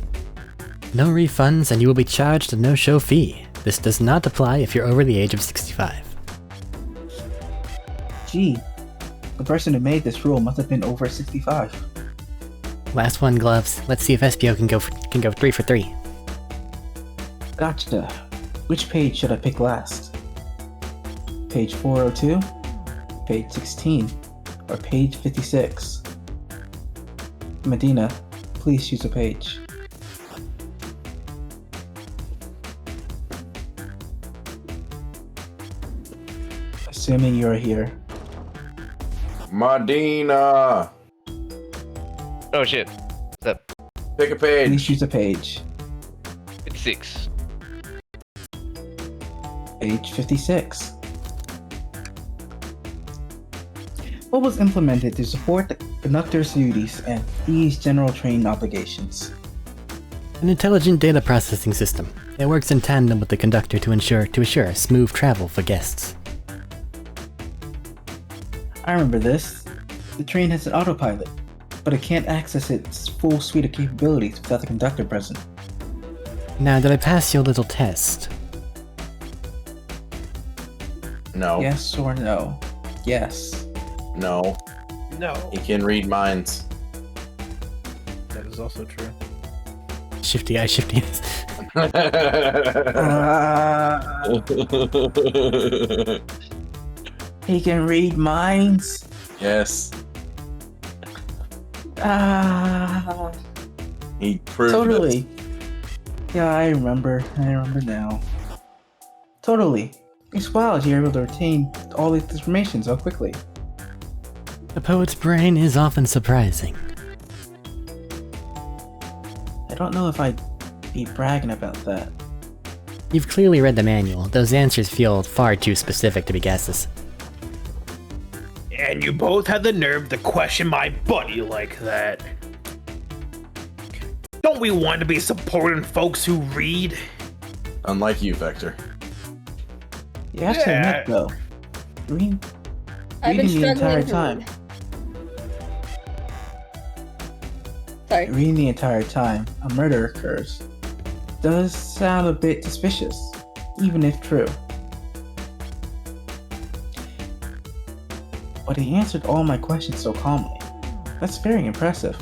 No refunds and you will be charged a no-show fee. This does not apply if you're over the age of 65. Gee, the person who made this rule must have been over 65. Last one, Gloves. Let's see if SPO can go 3 for 3. Gotcha. Which page should I pick last? Page 402, page 16, or page 56? Medina, please choose a page. Assuming you're here. Medina, Oh shit. What's up? pick a Please page. choose a page. 56. Page 56. What was implemented to support the conductor's duties and ease general train obligations? An intelligent data processing system. It works in tandem with the conductor to assure smooth travel for guests. I remember this. The train has an autopilot, but it can't access its full suite of capabilities without the conductor present. Now, did I pass your little test? No. Yes or no? Yes. No. No, He can read minds. that is also true. Shifty eyes, shifty eyes. He can read minds? Yes. He proved Totally. Yeah, I remember. I remember now. Totally. It's wild you're able to retain all this information so quickly. The poet's brain is often surprising. I don't know if I'd be bragging about that. You've clearly read the manual. Those answers feel far too specific to be guesses. And you both had the nerve to question my buddy like that. Don't we want to be supporting folks who read? Unlike you, Vector. You have to Yeah. admit, though, reading I've been the entire struggling to time. read. Sorry. Reading the entire time a murder occurs does sound a bit suspicious, even if true. But he answered all my questions so calmly. That's very impressive.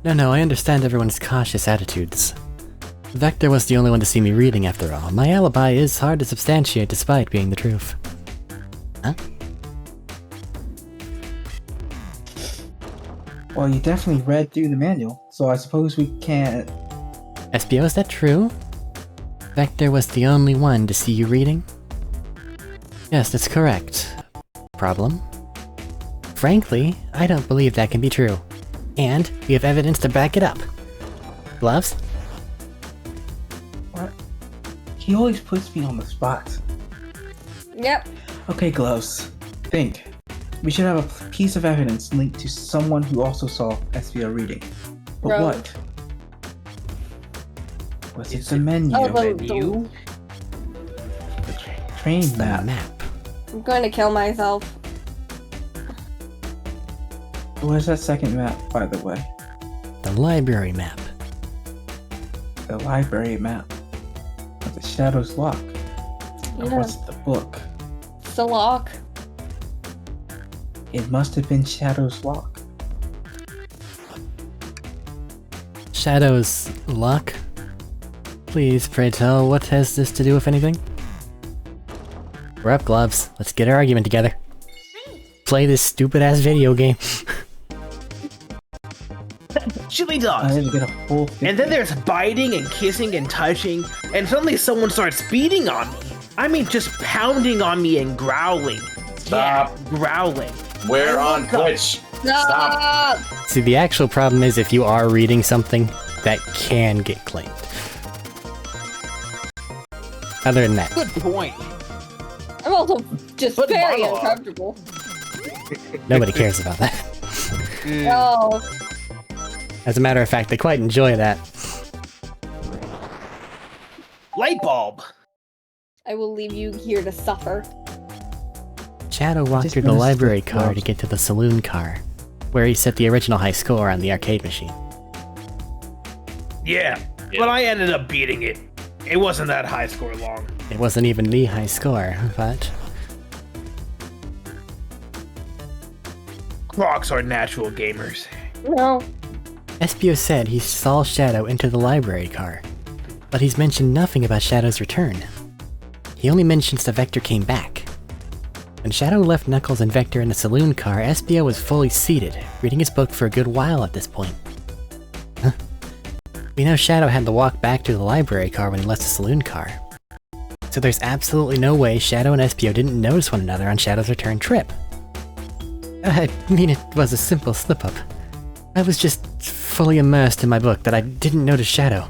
No, I understand everyone's cautious attitudes. Vector was the only one to see me reading after all. My alibi is hard to substantiate despite being the truth. Huh? Well, you definitely read through the manual, so I suppose we can't. SBO, is that true? Vector was the only one to see you reading? Yes, that's correct. Problem? Frankly, I don't believe that can be true. And we have evidence to back it up. Gloves? What? He always puts me on the spot. Yep. Okay, Gloves. Think. We should have a piece of evidence linked to someone who also saw SVO reading. But Road. what? Was it Is the it- menu? Oh, menu? The train The map? map. I'm going to kill myself. Where's that second map, by the way? The library map. The library map. Of the Shadow's Lock. Or Yeah. what's the book? It's a lock. It must have been Shadow's Lock. Shadow's luck? Please, pray tell, what has this to do with anything? We're up, Gloves. Let's get our argument together. Play this stupid-ass video game. Chili I dogs. didn't get a full. And then there's biting and kissing and touching, and suddenly someone starts beating on me. I mean, just pounding on me and growling. Stop. Yeah, growling. We're on Twitch. Stop! See, the actual problem is if you are reading something, that can get claimed. Other than that, Good point. I'm also just But very monologue. uncomfortable. nobody cares about that. Oh, As a matter of fact, they quite enjoy that. Light bulb. I will leave you here to suffer. Shadow walked Just through the missed library it, car to Gloves. get to the saloon car, where he set the original high score on the arcade machine. Yeah, but I ended up beating it. It wasn't that high score long. It wasn't even the high score, but Crocs are natural gamers. No. Espio said he saw Shadow enter the library car, but he's mentioned nothing about Shadow's return. He only mentions the Vector came back. When Shadow left Knuckles and Vector in the saloon car, Espio was fully seated, reading his book for a good while at this point. Huh? We know Shadow had to walk back to the library car when he left the saloon car. So there's absolutely no way Shadow and Espio didn't notice one another on Shadow's return trip. I mean, it was a simple slip-up. I was just fully immersed in my book that I didn't notice Shadow.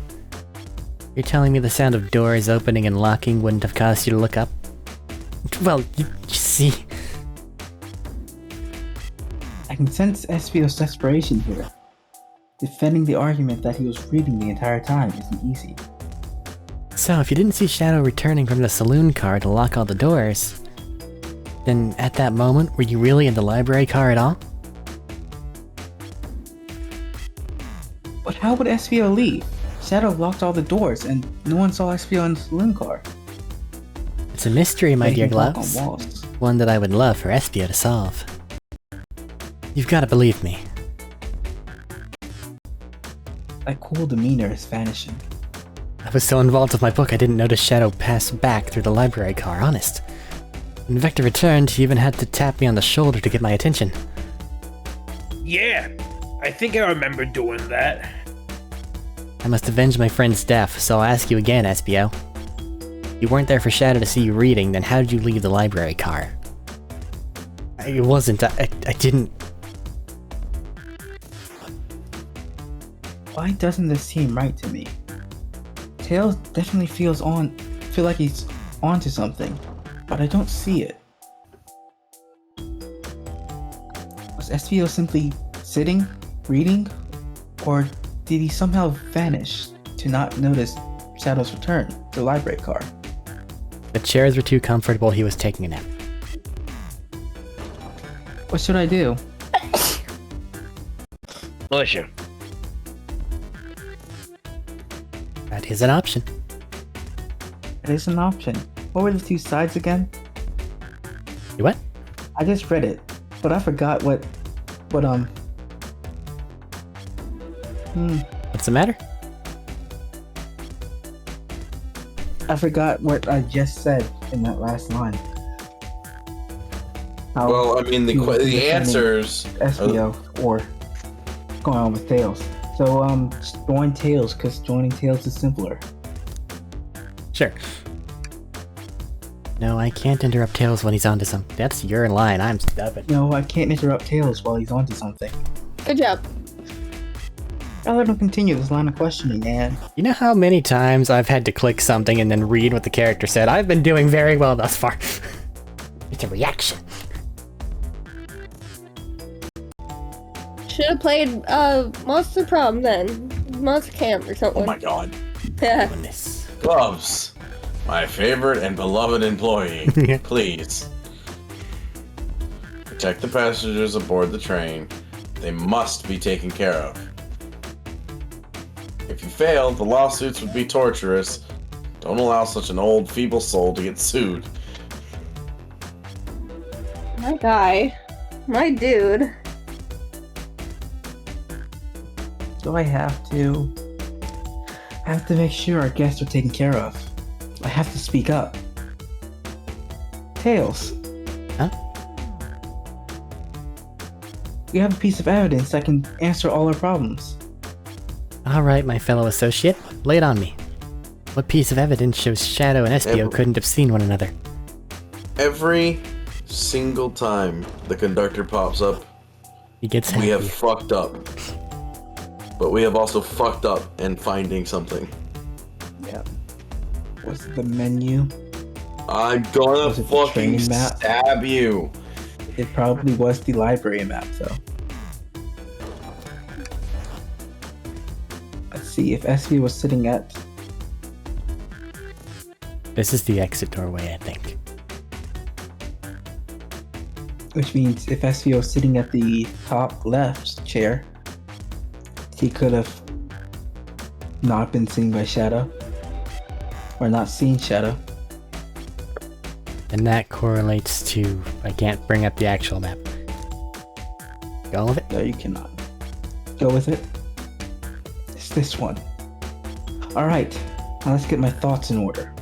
You're telling me the sound of doors opening and locking wouldn't have caused you to look up? Well, you see... I can sense Espio's desperation here. Defending the argument that he was reading the entire time isn't easy. So, if you didn't see Shadow returning from the saloon car to lock all the doors, then at that moment, were you really in the library car at all? But how would Espio leave? Shadow locked all the doors, and no one saw Espio in the saloon car. It's a mystery, my They dear can talk Gloves. on walls. One that I would love for Espio to solve. You've gotta believe me. That cool demeanor is vanishing. I was so involved with my book I didn't notice Shadow pass back through the library car, honest. When Vector returned, he even had to tap me on the shoulder to get my attention. Yeah, I think I remember doing that. I must avenge my friend's death, so I'll ask you again, Espio. You weren't there for Shadow to see you reading, then how did you leave the library car? I didn't... Why doesn't this seem right to me? Tails definitely feel like he's onto something, but I don't see it. Was Espio simply sitting, reading, or did he somehow vanish to not notice Shadow's return to the library car? The chairs were too comfortable, he was taking a nap. What should I do? Militia. That is an option. It is an option. What were the two sides again? You what? I just read it, but I forgot what What's the matter? I forgot what I just said in that last line. How Well, I mean, he was the defending answers. Espio or what's going on with Tails. So join Tails because joining Tails is simpler. Sure. No, I can't interrupt Tails when he's onto something. That's your line, I'm stubborn. No, I can't interrupt Tails while he's onto something. Good job. I'll let him continue this line of questioning, man. You know how many times I've had to click something and then read what the character said? I've been doing very well thus far. It's a reaction. Should have played Monster Prom then. Monster Camp or something. Oh my god. Yeah. Goodness. Gloves. My favorite and beloved employee. Please. Protect the passengers aboard the train. They must be taken care of. If you fail, the lawsuits would be torturous. Don't allow such an old, feeble soul to get sued. My guy. My dude. So I have to make sure our guests are taken care of. I have to speak up. Tails. Huh? We have a piece of evidence that can answer all our problems. Alright, my fellow associate, lay it on me. What piece of evidence shows Shadow and Espio couldn't have seen one another? Every single time the conductor pops up, He gets we have happy. fucked up. But we have also fucked up in finding something. Yeah. Was it the menu? I'm gonna Was it the fucking training map? stab you. It probably was the library map, though. Let's see if Espio was sitting at. This is the exit doorway, I think. Which means if Espio was sitting at the top left chair, he could have not been seen by Shadow. Or not seen Shadow. And that correlates to... I can't bring up the actual map. Go with it? No, you cannot. Go with it. It's this one. Alright, now let's get my thoughts in order.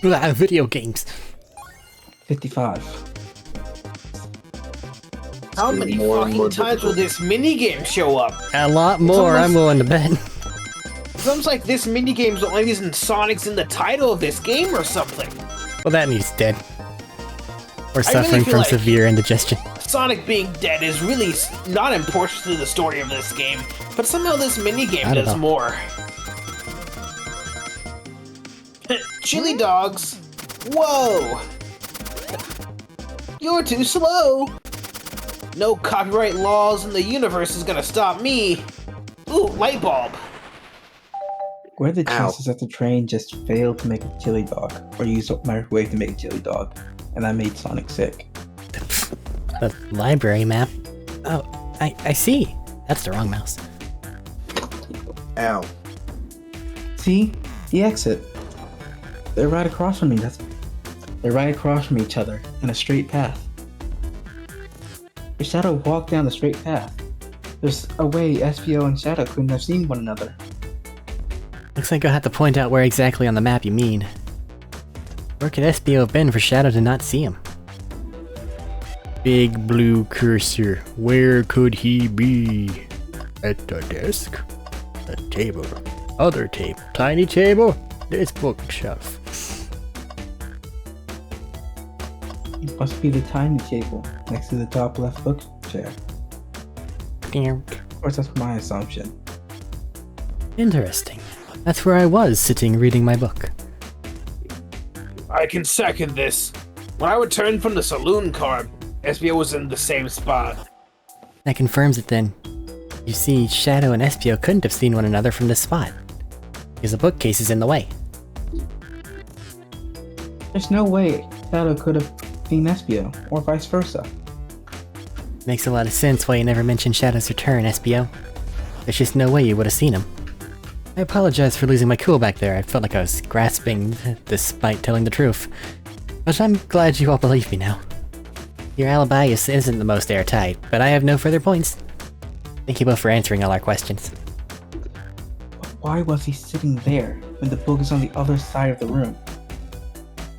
Video games. 55. How many More and more fucking times will difficult. this minigame show up? A lot more, I'm willing to bet. Sounds like this minigame's the only reason Sonic's in the title of this game or something. Well, that means dead. Or I really suffering feel from like- severe indigestion. Sonic being dead is really not important to the story of this game, but somehow this minigame I don't does know. more. Chili dogs. Whoa! You're too slow! No copyright laws in the universe is gonna stop me! Ooh, light bulb! What are the Ow. chances that the train just failed to make a chili dog, or used a microwave to make a chili dog, and that made Sonic sick? The library map. Oh, I see. That's the wrong mouse. Ow. See? The exit. They're right across from me. They're right across from each other in a straight path. If Shadow walked down the straight path, there's a way SPO and Shadow couldn't have seen one another. Looks like I'll have to point out where exactly on the map you mean. Where could SBO have been for Shadow to not see him? Big blue cursor. Where could he be? At the desk? The table. Other table. Tiny table? This bookshelf. It must be the tiny table next to the top left book chair. Of course, that's my assumption. Interesting. That's where I was sitting reading my book. I can second this. When I returned from the saloon car, SBO was in the same spot. That confirms it then. You see, Shadow and SPO couldn't have seen one another from this spot, because the bookcase is in the way. There's no way Shadow could have seen SPO, or vice versa. Makes a lot of sense why you never mentioned Shadow's return, SPO. There's just no way you would have seen him. I apologize for losing my cool back there. I felt like I was grasping despite telling the truth. But I'm glad you all believe me now. Your alibi isn't the most airtight, but I have no further points. Thank you both for answering all our questions. But why was he sitting there when the book is on the other side of the room?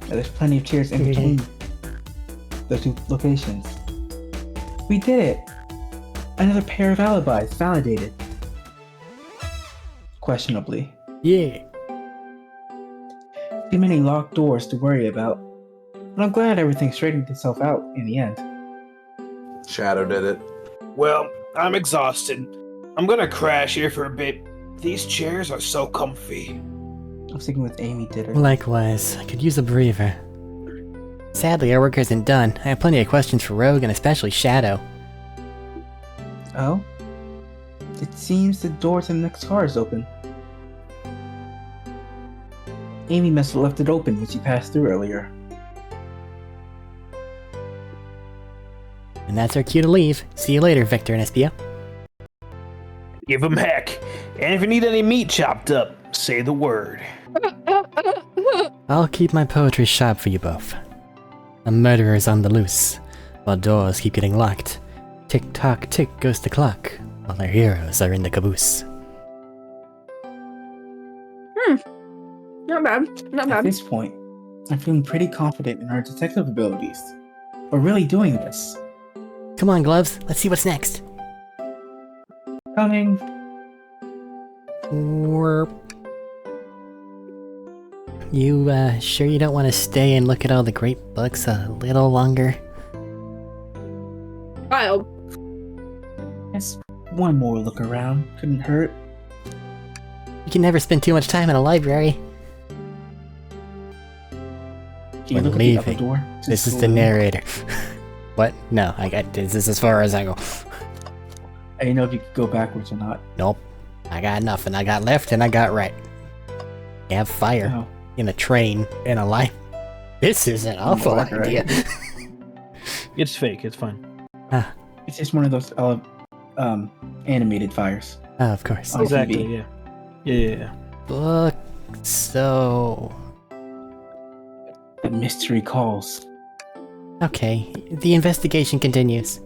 And there's plenty of chairs in between the two locations. We did it! Another pair of alibis validated. Questionably. Yeah. Too many locked doors to worry about. But I'm glad everything straightened itself out in the end. Shadow did it. Well, I'm exhausted. I'm gonna crash here for a bit. These chairs are so comfy. I'm sticking with Amy did it. Likewise, I could use a breather. Sadly, our work isn't done. I have plenty of questions for Rogue and especially Shadow. Oh? It seems the door to the next car is open. Amy must have left it open when she passed through earlier. And that's our cue to leave. See you later, Victor and SPO. Give 'em heck. And if you need any meat chopped up, say the word. I'll keep my poetry sharp for you both. A murderer's on the loose, while doors keep getting locked. Tick-tock, tick goes the clock, while our heroes are in the caboose. Not bad. Not At bad. this point, I'm feeling pretty confident in our detective abilities. We're really doing this. Come on, Gloves, let's see what's next. Coming. Warp. You, sure you don't want to stay and look at all the great books a little longer? Wild. Just one more look around. Couldn't hurt. You can never spend too much time in a library. Can you We're look at the upper leaving. door? This is the narrator. What? No, I got this is as far as I go. I didn't know if you could go backwards or not. Nope. I got nothing. I got left and I got right. You have fire Oh. in a train in a life. This is an awful Right. idea. It's fake, it's fine. It's just one of those animated fires. Oh, of course. On Exactly, TV. yeah. Book. So. The mystery calls. Okay. The investigation continues.